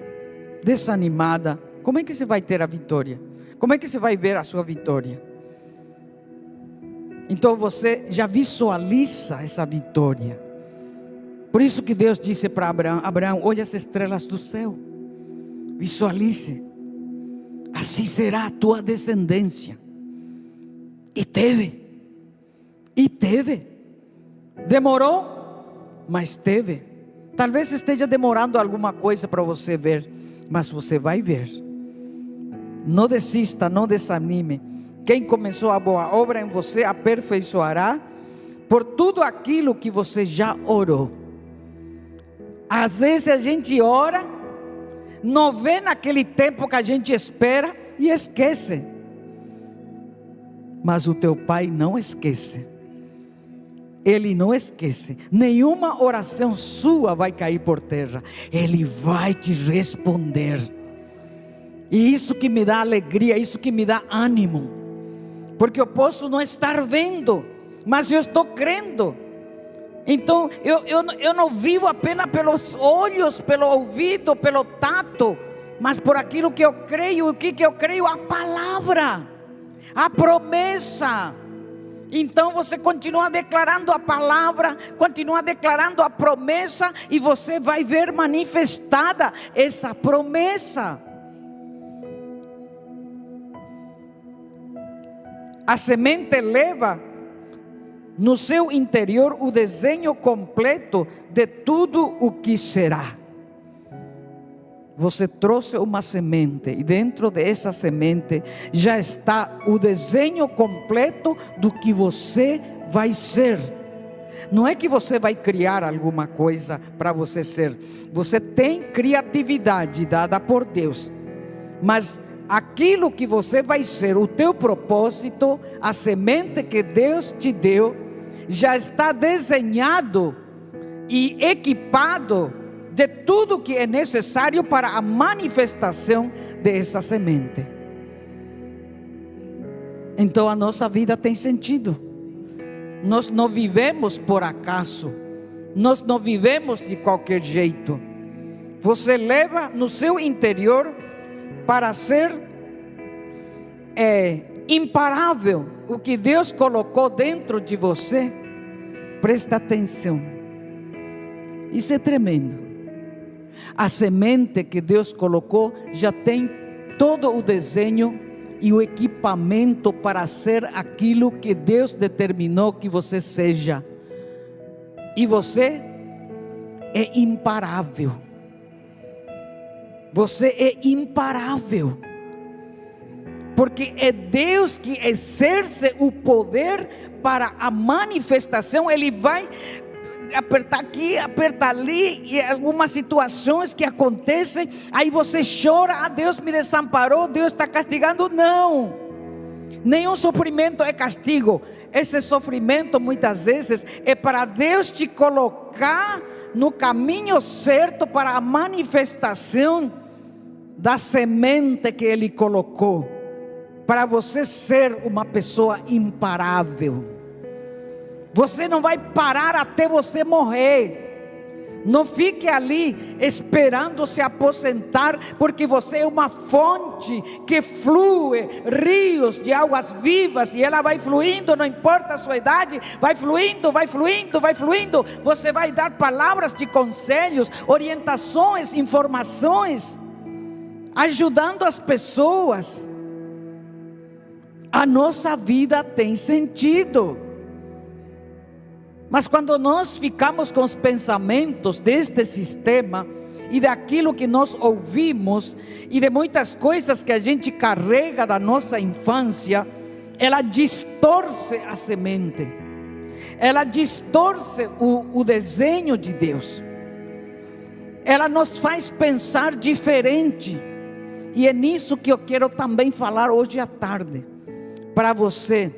desanimada, como é que você vai ter a vitória? Como é que você vai ver a sua vitória? Então você já visualiza essa vitória. Por isso que Deus disse para Abraão: olha as estrelas do céu, visualize, assim será a tua descendência. E teve, demorou, mas teve. Talvez esteja demorando alguma coisa para você ver, mas você vai ver. Não desista, não desanime. Quem começou a boa obra em você aperfeiçoará por tudo aquilo que você já orou. Às vezes a gente ora, não vê naquele tempo que a gente espera e esquece. Mas o teu Pai não esquece. Ele não esquece. Nenhuma oração sua vai cair por terra. Ele vai te responder. E isso que me dá alegria, isso que me dá ânimo, porque eu posso não estar vendo, mas eu estou crendo. Então eu não vivo apenas pelos olhos, pelo ouvido, pelo tato, mas por aquilo que eu creio. O que eu creio? A palavra, a promessa. Então você continua declarando a palavra, continua declarando a promessa, e você vai ver manifestada essa promessa. A semente leva no seu interior o desenho completo de tudo o que será. Você trouxe uma semente, e dentro dessa semente já está o desenho completo do que você vai ser. Não é que você vai criar alguma coisa para você ser. Você tem criatividade dada por Deus, mas aquilo que você vai ser, o teu propósito, a semente que Deus te deu, já está desenhado e equipado de tudo que é necessário para a manifestação dessa semente. Então a nossa vida tem sentido. Nós não vivemos por acaso, nós não vivemos de qualquer jeito. Você leva no seu interior para ser imparável o que Deus colocou dentro de você. Presta atenção, isso é tremendo. A semente que Deus colocou já tem todo o desenho e o equipamento para ser aquilo que Deus determinou que você seja. E você é imparável. Você é imparável, porque é Deus que exerce o poder para a manifestação. Ele vai apertar aqui, apertar ali, e algumas situações que acontecem, aí você chora: Deus me desamparou, Deus está castigando. Não, nenhum sofrimento é castigo. Esse sofrimento muitas vezes é para Deus te colocar no caminho certo para a manifestação da semente que Ele colocou, para você ser uma pessoa imparável. Você não vai parar até você morrer. Não fique ali esperando se aposentar, porque você é uma fonte que flui rios de águas vivas, e ela vai fluindo, não importa a sua idade, vai fluindo, vai fluindo, vai fluindo. Você vai dar palavras de conselhos, orientações, informações, ajudando as pessoas. A nossa vida tem sentido. Mas quando nós ficamos com os pensamentos deste sistema e daquilo que nós ouvimos e de muitas coisas que a gente carrega da nossa infância, ela distorce a semente, ela distorce o desenho de Deus, ela nos faz pensar diferente. E é nisso que eu quero também falar hoje à tarde, para você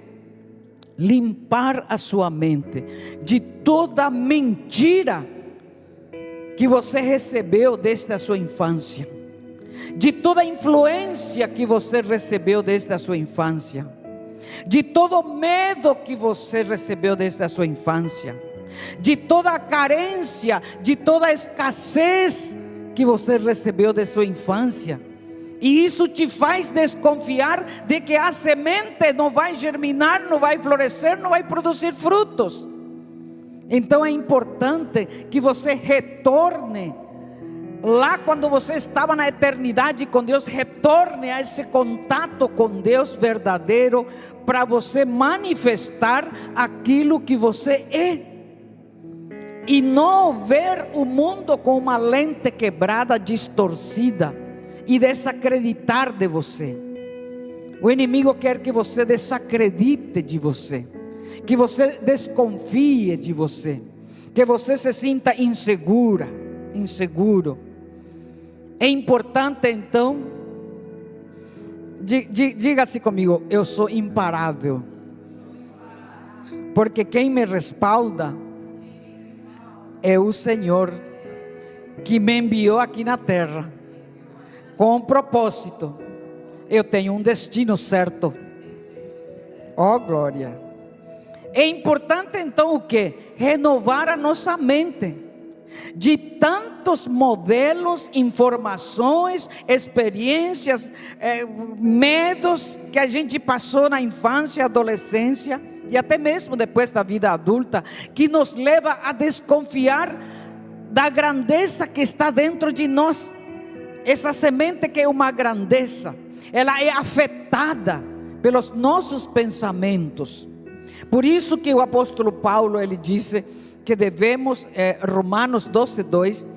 limpar a sua mente de toda mentira que você recebeu desde a sua infância, de toda influência que você recebeu desde a sua infância, de todo medo que você recebeu desde a sua infância, de toda a carência, de toda a escassez que você recebeu de sua infância. E isso te faz desconfiar de que a semente não vai germinar, não vai florescer, não vai produzir frutos. Então é importante que você retorne lá quando você estava na eternidade com Deus, retorne a esse contato com Deus verdadeiro, para você manifestar aquilo que você é, e não ver o mundo com uma lente quebrada, distorcida, e desacreditar de você. O inimigo quer que você desacredite de você, que você desconfie de você, que você se sinta inseguro. É importante então, diga-se comigo: eu sou imparável, porque quem me respalda é o Senhor, que me enviou aqui na terra com um propósito. Eu tenho um destino certo. Oh glória! É importante então o que? Renovar a nossa mente de tantos modelos, informações, experiências, medos que a gente passou na infância e adolescência. e até mesmo depois da vida adulta, que nos leva a desconfiar da grandeza que está dentro de nós. Essa semente que é uma grandeza, ela é afetada pelos nossos pensamentos. Por isso que o apóstolo Paulo, ele disse que devemos, Romanos 12:2,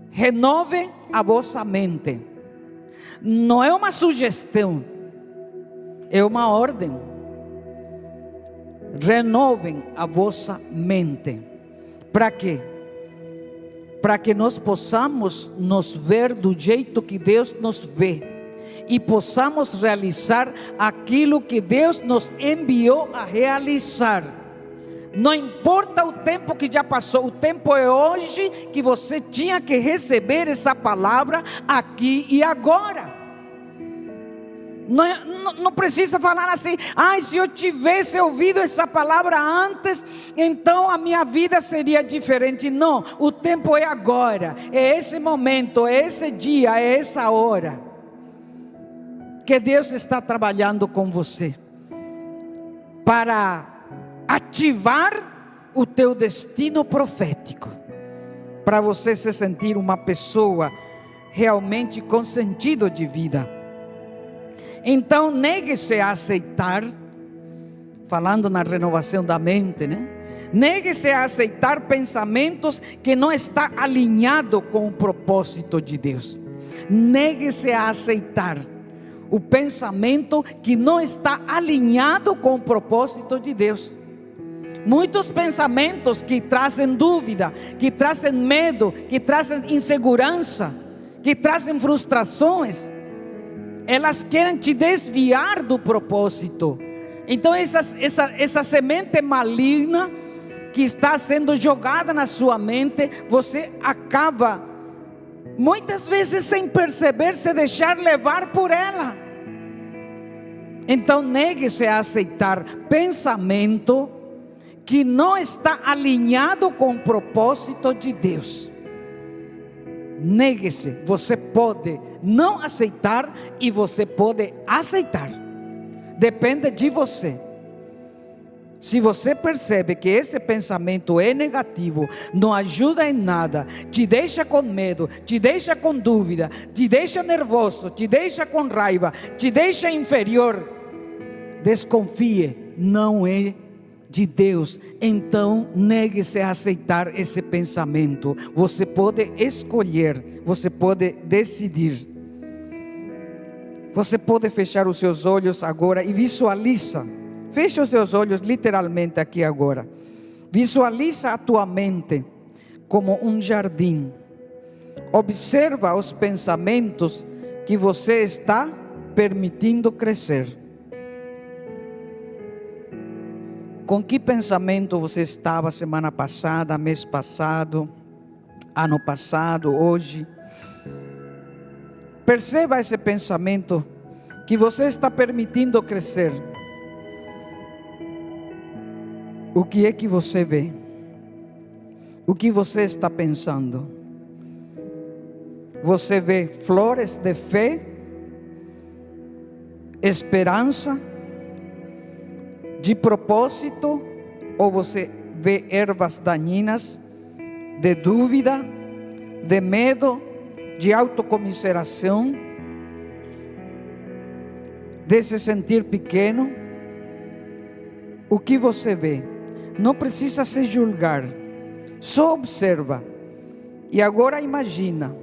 renove a vossa mente. Não é uma sugestão, é uma ordem. Renovem a vossa mente. Para quê? Para que nós possamos nos ver do jeito que Deus nos vê, e possamos realizar aquilo que Deus nos enviou a realizar. Não importa o tempo que já passou, o tempo é hoje, que você tinha que receber essa palavra aqui e agora. Não precisa falar assim: se eu tivesse ouvido essa palavra antes, então a minha vida seria diferente. Não, o tempo é agora, é esse momento, é esse dia, é essa hora que Deus está trabalhando com você para ativar o teu destino profético, para você se sentir uma pessoa realmente com sentido de vida. Então, negue-se a aceitar, falando na renovação da mente, né? Negue-se a aceitar pensamentos que não estão alinhados com o propósito de Deus. Negue-se a aceitar o pensamento que não está alinhado com o propósito de Deus. Muitos pensamentos que trazem dúvida, que trazem medo, que trazem insegurança, que trazem frustrações, elas querem te desviar do propósito. Então essa semente maligna que está sendo jogada na sua mente, você acaba muitas vezes sem perceber, se deixar levar por ela. Então negue-se a aceitar pensamento que não está alinhado com o propósito de Deus. Negue-se. Você pode não aceitar e você pode aceitar. Depende de você. Se você percebe que esse pensamento é negativo, não ajuda em nada, te deixa com medo, te deixa com dúvida, te deixa nervoso, te deixa com raiva, te deixa inferior, desconfie, não é de Deus. Então negue-se a aceitar esse pensamento. Você pode escolher, você pode decidir. Você pode fechar os seus olhos agora e visualiza. Feche os seus olhos literalmente aqui agora. Visualiza a tua mente como um jardim. Observa os pensamentos que você está permitindo crescer. Com que pensamento você estava semana passada, mês passado, ano passado, hoje? Perceba esse pensamento que você está permitindo crescer. O que é que você vê? O que você está pensando? Você vê flores de fé, esperança, de propósito, ou você vê ervas daninhas de dúvida, de medo, de autocomiseração, de se sentir pequeno? O que você vê? Não precisa se julgar, só observa. E agora imagina,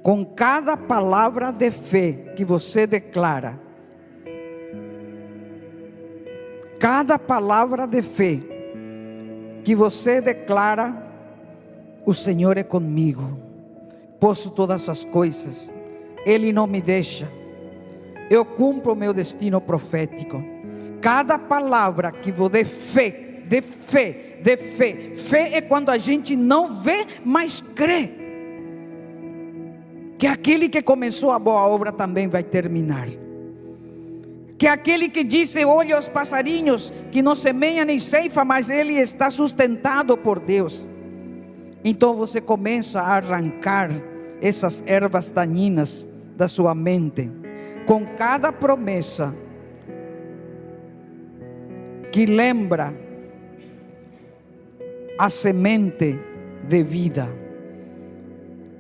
com cada palavra de fé que você declara, cada palavra de fé que você declara: o Senhor é comigo, posso todas as coisas, Ele não me deixa, eu cumpro o meu destino profético. Cada palavra que vou de fé, de fé, de fé. Fé é quando a gente não vê, mas crê que aquele que começou a boa obra também vai terminar. Que aquele que disse: olhe os passarinhos que não semeiam nem ceifam, mas ele está sustentado por Deus. Então você começa a arrancar essas ervas daninhas da sua mente. Com cada promessa que lembra a semente de vida.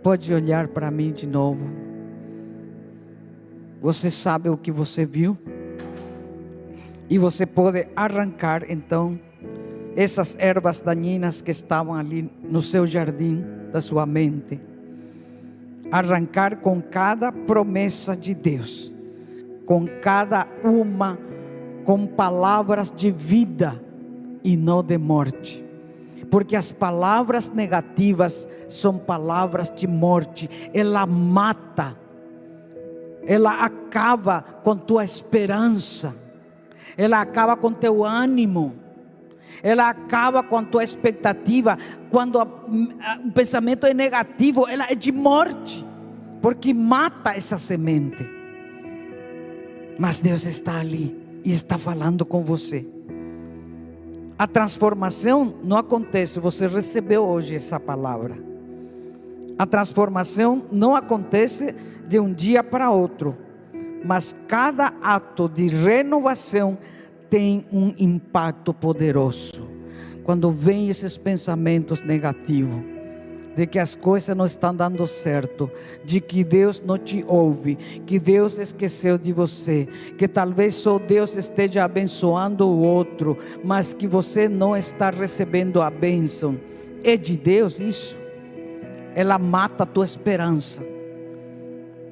Pode olhar para mim de novo. Você sabe o que você viu? E você pode arrancar então essas ervas daninhas que estavam ali no seu jardim da sua mente. Arrancar com cada promessa de Deus, com cada uma, com palavras de vida e não de morte. Porque as palavras negativas são palavras de morte. Ela mata, ela acaba com tua esperança, ela acaba com teu ânimo, ela acaba com tua expectativa. Quando o pensamento é negativo, ela é de morte, porque mata essa semente. Mas Deus está ali e está falando com você. A transformação não acontece, você recebeu hoje essa palavra. A transformação não acontece de um dia para outro, mas cada ato de renovação tem um impacto poderoso. Quando vem esses pensamentos negativos, de que as coisas não estão dando certo, de que Deus não te ouve, que Deus esqueceu de você, que talvez só Deus esteja abençoando o outro, mas que você não está recebendo a bênção. É de Deus isso? Ela mata a tua esperança.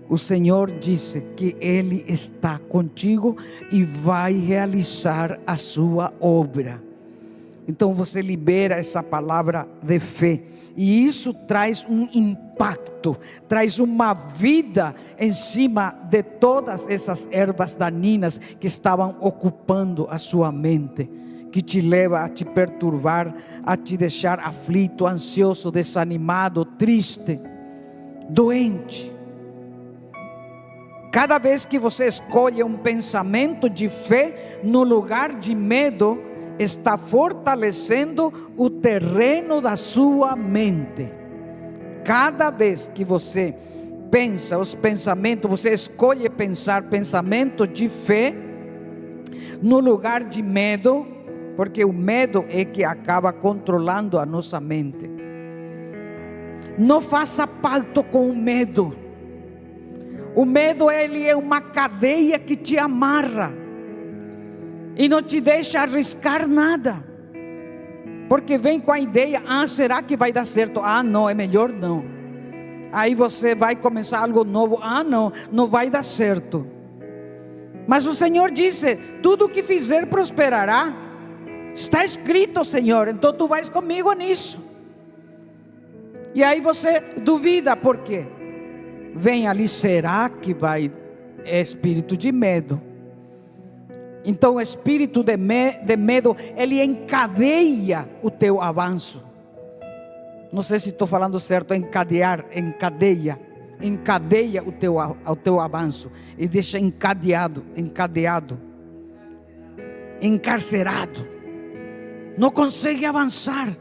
O Senhor disse que Ele está contigo e vai realizar a sua obra. Então você libera essa palavra de fé. E isso traz um impacto, traz uma vida em cima de todas essas ervas daninhas que estavam ocupando a sua mente, que te leva a te perturbar, a te deixar aflito, ansioso, desanimado, triste, doente. Cada vez que você escolhe um pensamento de fé no lugar de medo, está fortalecendo o terreno da sua mente. Cada vez que você pensa os pensamentos, você escolhe pensar pensamento de fé no lugar de medo, porque o medo é que acaba controlando a nossa mente. Não faça pacto com o medo. O medo, ele é uma cadeia que te amarra e não te deixa arriscar nada, porque vem com a ideia: será que vai dar certo? Não, é melhor não. Aí você vai começar algo novo: não vai dar certo. Mas o Senhor disse: tudo que fizer prosperará. Está escrito, Senhor, então tu vais comigo nisso. E aí você duvida, por quê? Vem ali: será que vai? É espírito de medo. Então o espírito de medo, ele encadeia o teu avanço. Não sei se estou falando certo. Encadeia o teu avanço e deixa encadeado, encarcerado. Não consegue avançar.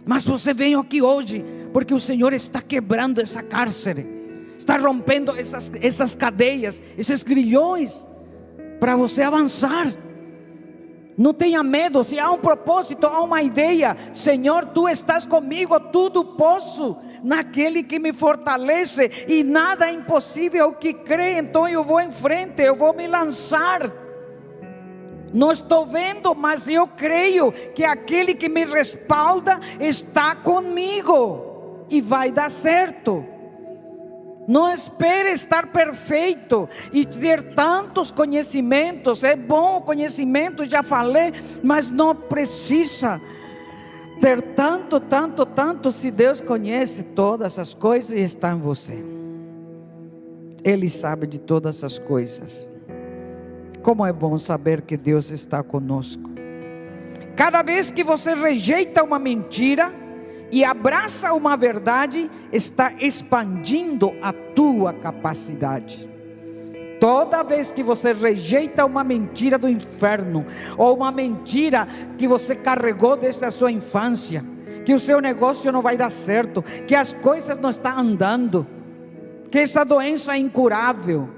Mas você veio aqui hoje porque o Senhor está quebrando essa cárcere, está rompendo essas cadeias, esses grilhões, para você avançar. Não tenha medo. Se há um propósito, há uma ideia: Senhor, tu estás comigo, tudo posso naquele que me fortalece, e nada é impossível ao que crê. Então eu vou em frente, eu vou me lançar. Não estou vendo, mas eu creio que aquele que me respalda está comigo e vai dar certo. Não espere estar perfeito e ter tantos conhecimentos. É bom o conhecimento, já falei, mas não precisa ter tanto. Se Deus conhece todas as coisas e está em você, Ele sabe de todas as coisas. Como é bom saber que Deus está conosco. Cada vez que você rejeita uma mentira e abraça uma verdade, está expandindo a tua capacidade. Toda vez que você rejeita uma mentira do inferno, ou uma mentira que você carregou desde a sua infância, que o seu negócio não vai dar certo, que as coisas não estão andando, que essa doença é incurável,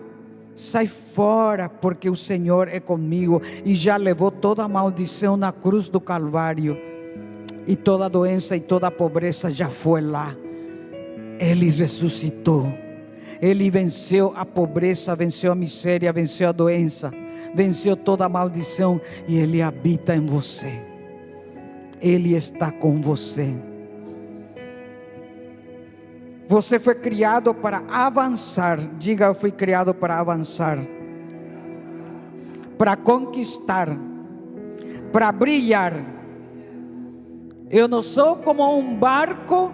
Sai fora, porque o Senhor é comigo e já levou toda a maldição na cruz do Calvário. E toda a doença e toda a pobreza já foi lá. Ele ressuscitou. Ele venceu a pobreza, venceu a miséria, venceu a doença, venceu toda a maldição. E Ele habita em você. Ele está com você. Você foi criado para avançar. Diga, eu fui criado para avançar, para conquistar, para brilhar. Eu não sou como um barco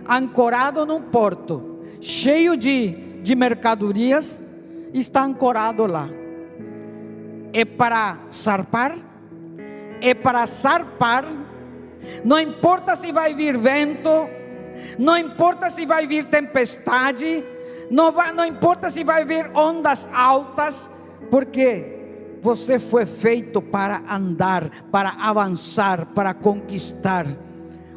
ancorado num porto, cheio de mercadorias, está ancorado lá. É para zarpar, é para zarpar. Não importa se vai vir vento, não importa se vai vir tempestade, não importa se vai vir ondas altas, porque você foi feito para andar, para avançar, para conquistar.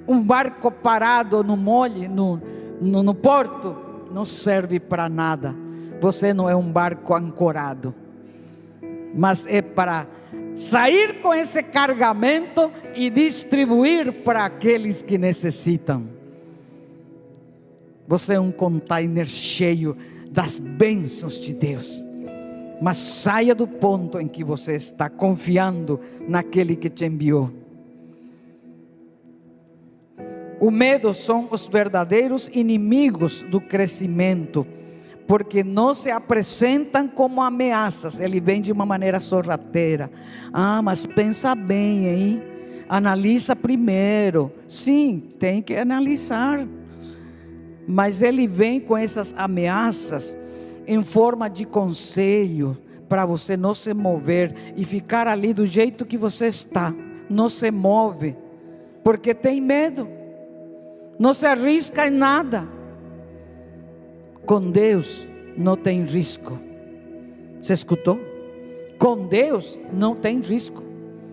Um barco parado no mole, no porto, não serve para nada. Você não é um barco ancorado, mas é para sair com esse carregamento e distribuir para aqueles que necessitam. Você é um container cheio das bênçãos de Deus. Mas saia do ponto em que você está confiando naquele que te enviou. O medo são os verdadeiros inimigos do crescimento, porque não se apresentam como ameaças. Ele vem de uma maneira sorrateira. Mas pensa bem, hein? Analisa primeiro. Sim, tem que analisar. Mas ele vem com essas ameaças em forma de conselho, para você não se mover e ficar ali do jeito que você está. Não se move, porque tem medo. Não se arrisca em nada. Com Deus não tem risco. Você escutou? Com Deus não tem risco,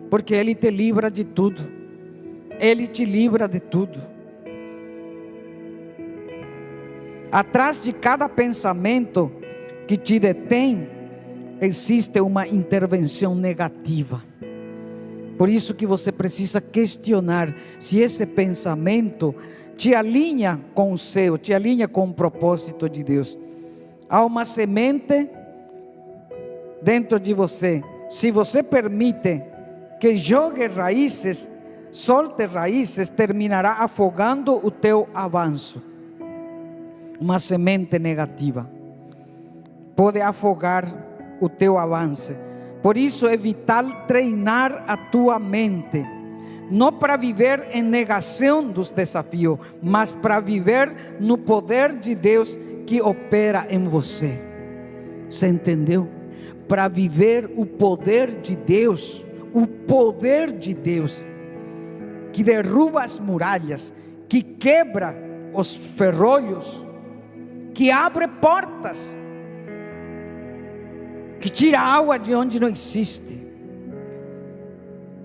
porque Ele te livra de tudo. Ele te livra de tudo. Atrás de cada pensamento que te detém, existe uma intervenção negativa. Por isso que você precisa questionar se esse pensamento te alinha com o céu, te alinha com o propósito de Deus. Há uma semente dentro de você. Se você permite que jogue raízes, solte raízes, terminará afogando o teu avanço. Uma semente negativa pode afogar o teu avanço. Por isso é vital treinar a tua mente, não para viver em negação dos desafios, mas para viver no poder de Deus que opera em você. Você entendeu? Para viver o poder de Deus, que derruba as muralhas, que quebra os ferrolhos, que abre portas, que tira água de onde não existe.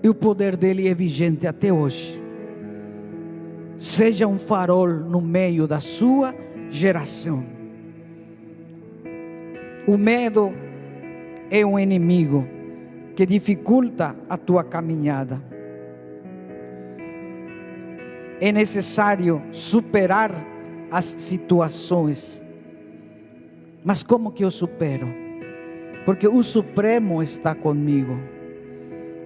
E o poder dele é vigente até hoje. Seja um farol no meio da sua geração. O medo é um inimigo que dificulta a tua caminhada. É necessário superar as situações. Mas como que eu supero? Porque o Supremo está comigo.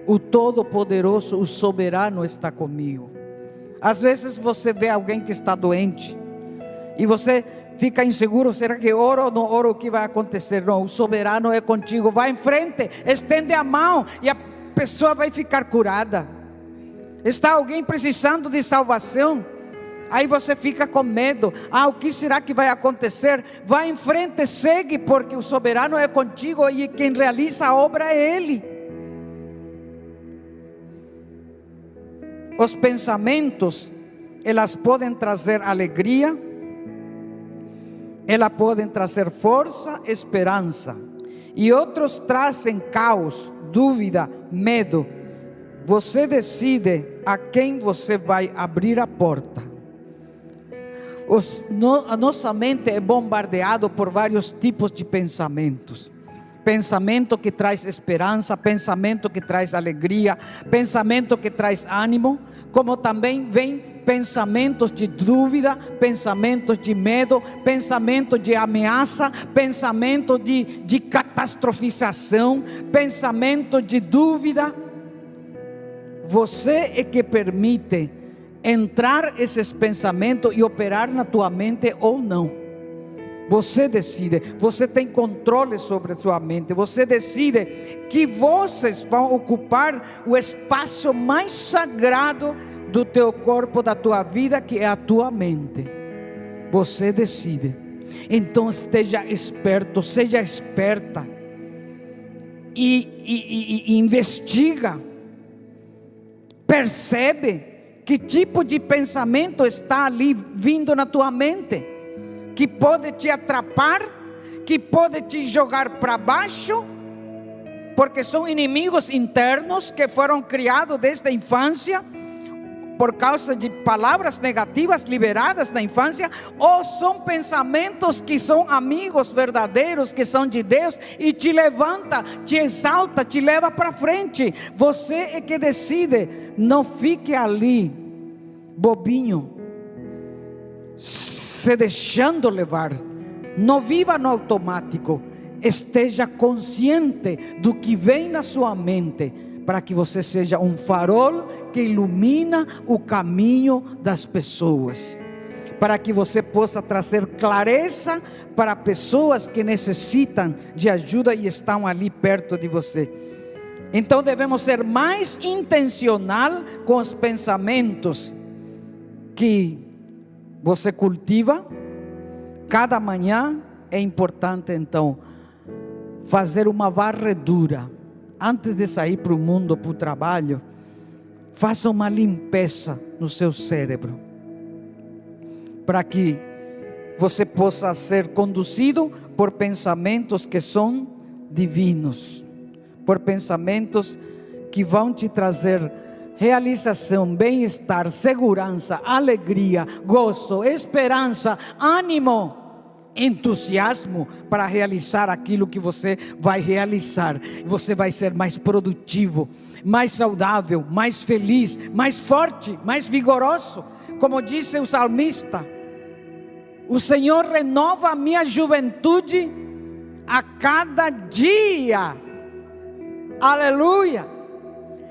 O Todo-Poderoso, o Soberano está comigo. Às vezes você vê alguém que está doente e você fica inseguro, será que oro ou não oro, o que vai acontecer? Não, o Soberano é contigo. Vai em frente, estende a mão e a pessoa vai ficar curada. Está alguém precisando de salvação? Aí você fica com medo. O que será que vai acontecer? Vai em frente, segue, porque o soberano é contigo e quem realiza a obra é Ele. Os pensamentos, elas podem trazer alegria, elas podem trazer força, esperança, e outros trazem caos, dúvida, medo. Você decide a quem você vai abrir a porta. A nossa mente é bombardeada por vários tipos de pensamentos. pensamento que traz esperança, pensamento que traz alegria, pensamento que traz ânimo, como também vem pensamentos de dúvida, pensamentos de medo, pensamentos de ameaça, pensamento de catastrofização, pensamento de dúvida. Você é que permite entrar esses pensamentos e operar na tua mente ou não. Você decide, você tem controle sobre a sua mente. Você decide que vocês vão ocupar o espaço mais sagrado do teu corpo, da tua vida, que é a tua mente. Você decide. Então esteja esperto, seja esperta e investiga. Percebe que tipo de pensamento está ali vindo na tua mente, que pode te atrapar, que pode te jogar para baixo, porque são inimigos internos que foram criados desde a infância, por causa de palavras negativas liberadas na infância, ou são pensamentos que são amigos verdadeiros, que são de Deus, e te levanta, te exalta, te leva para frente. Você é que decide. Não fique ali bobinho, se deixando levar. Não viva no automático. Esteja consciente do que vem na sua mente, para que você seja um farol que ilumina o caminho das pessoas, para que você possa trazer clareza para pessoas que necessitam de ajuda e estão ali perto de você. Então devemos ser mais intencional com os pensamentos que você cultiva. Cada manhã é importante então fazer uma varredura. Antes de sair para o mundo, para o trabalho, faça uma limpeza no seu cérebro, para que você possa ser conduzido por pensamentos que são divinos, por pensamentos que vão te trazer realização, bem-estar, segurança, alegria, gozo, esperança, ânimo, entusiasmo para realizar aquilo que você vai realizar. Você vai ser mais produtivo, mais saudável, mais feliz, mais forte, mais vigoroso. Como disse o salmista: o Senhor renova a minha juventude a cada dia. Aleluia!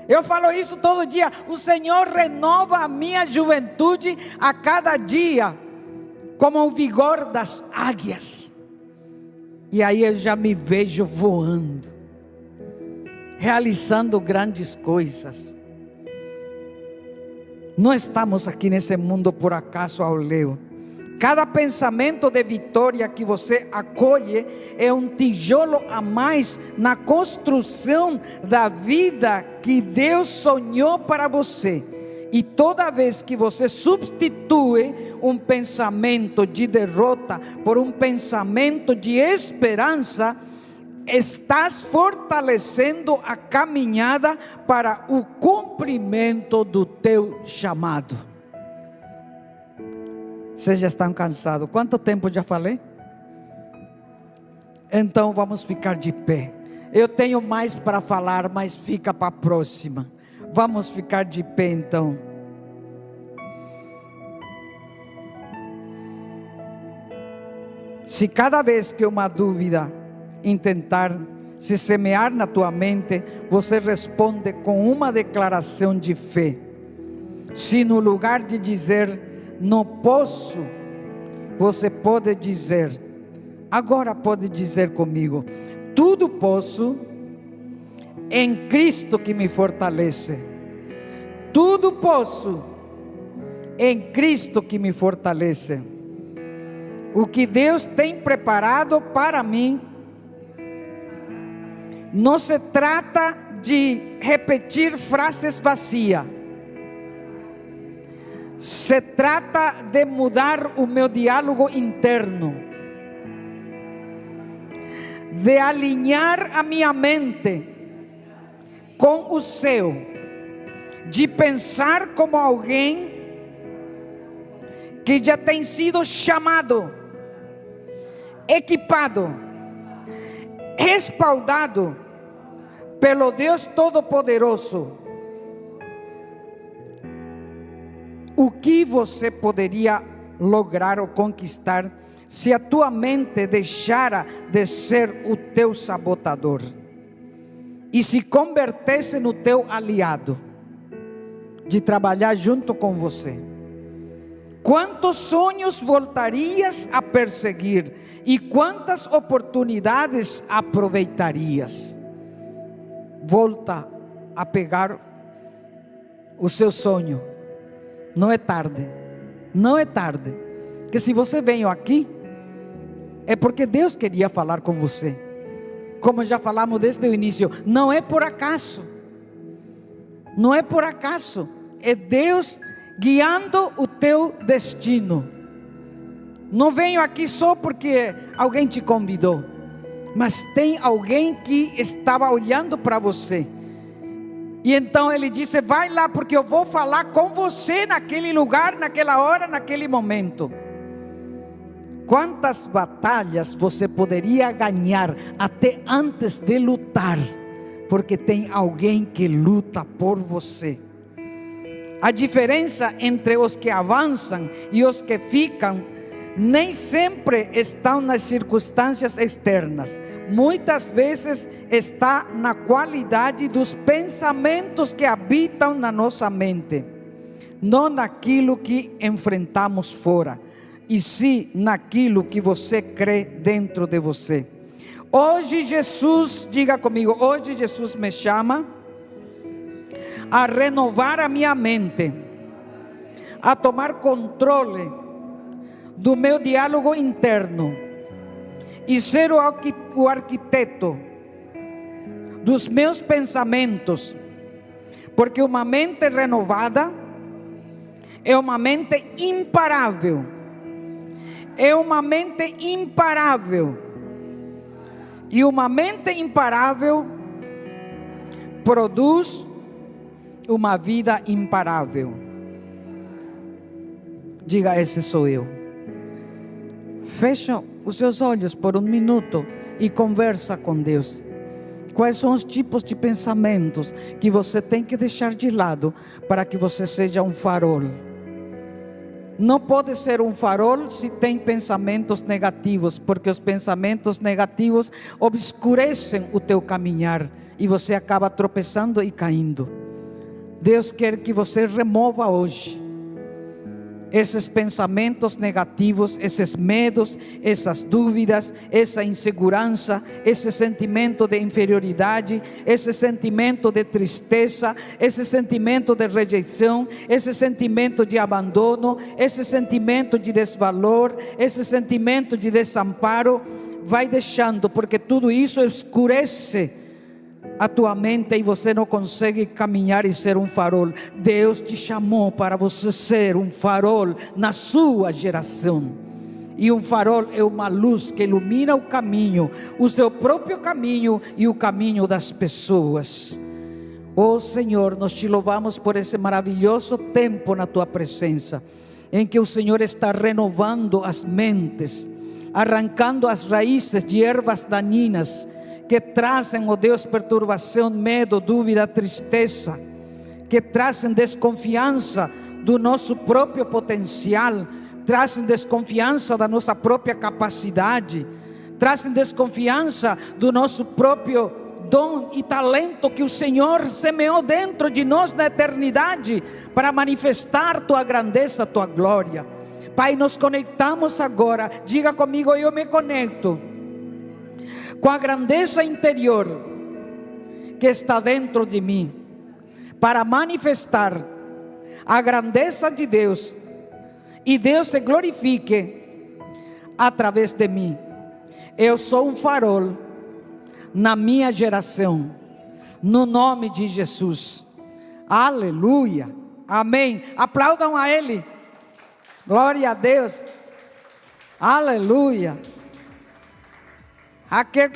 Eu falo isso todo dia. O Senhor renova a minha juventude a cada dia, como o vigor das águias. E aí eu já me vejo voando, realizando grandes coisas. Não estamos aqui nesse mundo por acaso ao léu. Cada pensamento de vitória que você acolhe é um tijolo a mais na construção da vida que Deus sonhou para você. E toda vez que você substitui um pensamento de derrota por um pensamento de esperança, estás fortalecendo a caminhada para o cumprimento do teu chamado. Vocês já estão cansados? Quanto tempo já falei? Então vamos ficar de pé. Eu tenho mais para falar, mas fica para a próxima. Vamos ficar de pé então. Se cada vez que uma dúvida intentar se semear na tua mente, você responde com uma declaração de fé. Se no lugar de dizer não posso, você pode dizer, agora pode dizer comigo: tudo posso em Cristo que me fortalece. Tudo posso em Cristo que me fortalece. O que Deus tem preparado para mim não se trata de repetir frases vazias. Se trata de mudar o meu diálogo interno, de alinhar a minha mente com o céu, de pensar como alguém que já tem sido chamado, equipado respaldado pelo Deus Todo-Poderoso, o que você poderia lograr ou conquistar se a tua mente deixara de ser o teu sabotador e se convertesse no teu aliado, de trabalhar junto com você? Quantos sonhos voltarias a perseguir e quantas oportunidades aproveitarias? Volta a pegar o seu sonho. Não é tarde. Não é tarde. Porque se você veio aqui, é porque Deus queria falar com você. Como já falamos desde o início, não é por acaso. Não é por acaso. É Deus guiando o teu destino. Não venho aqui só porque alguém te convidou, mas tem alguém que estava olhando para você. E então ele disse: vai lá, porque eu vou falar com você naquele lugar, naquela hora, naquele momento. Quantas batalhas você poderia ganhar até antes de lutar, porque tem alguém que luta por você. A diferença entre os que avançam e os que ficam nem sempre estão nas circunstâncias externas. Muitas vezes está na qualidade dos pensamentos que habitam na nossa mente, não naquilo que enfrentamos fora, e sim naquilo que você crê dentro de você. Hoje Jesus, diga comigo, hoje Jesus me chama a renovar a minha mente, a tomar controle do meu diálogo interno e ser o arquiteto dos meus pensamentos, porque uma mente renovada é uma mente imparável. É uma mente imparável. E uma mente imparável produz uma vida imparável. Diga: esse sou eu. Fecha os seus olhos por um minuto e conversa com Deus. Quais são os tipos de pensamentos que você tem que deixar de lado para que você seja um farol? Não pode ser um farol se tem pensamentos negativos, porque os pensamentos negativos obscurecem o teu caminhar e você acaba tropeçando e caindo. Deus quer que você remova hoje esses pensamentos negativos, esses medos, essas dúvidas, essa insegurança, esse sentimento de inferioridade, esse sentimento de tristeza, esse sentimento de rejeição, esse sentimento de abandono, esse sentimento de desvalor, esse sentimento de desamparo. Vai deixando, porque tudo isso escurece a tua mente e você não consegue caminhar e ser um farol. Deus te chamou para você ser um farol na sua geração. E um farol é uma luz que ilumina o caminho, o seu próprio caminho e o caminho das pessoas. Oh Senhor, nós te louvamos por esse maravilhoso tempo na tua presença, em que o Senhor está renovando as mentes, arrancando as raízes de ervas daninhas que trazem, oh Deus, perturbação, medo, dúvida, tristeza, que trazem desconfiança do nosso próprio potencial, trazem desconfiança da nossa própria capacidade, trazem desconfiança do nosso próprio dom e talento que o Senhor semeou dentro de nós na eternidade para manifestar tua grandeza, tua glória. Pai, nos conectamos agora. Diga comigo: eu me conecto com a grandeza interior que está dentro de mim, para manifestar a grandeza de Deus, e Deus se glorifique através de mim. Eu sou um farol na minha geração, no nome de Jesus. Aleluia, amém. Aplaudam a Ele. Glória a Deus. Aleluia. Aquele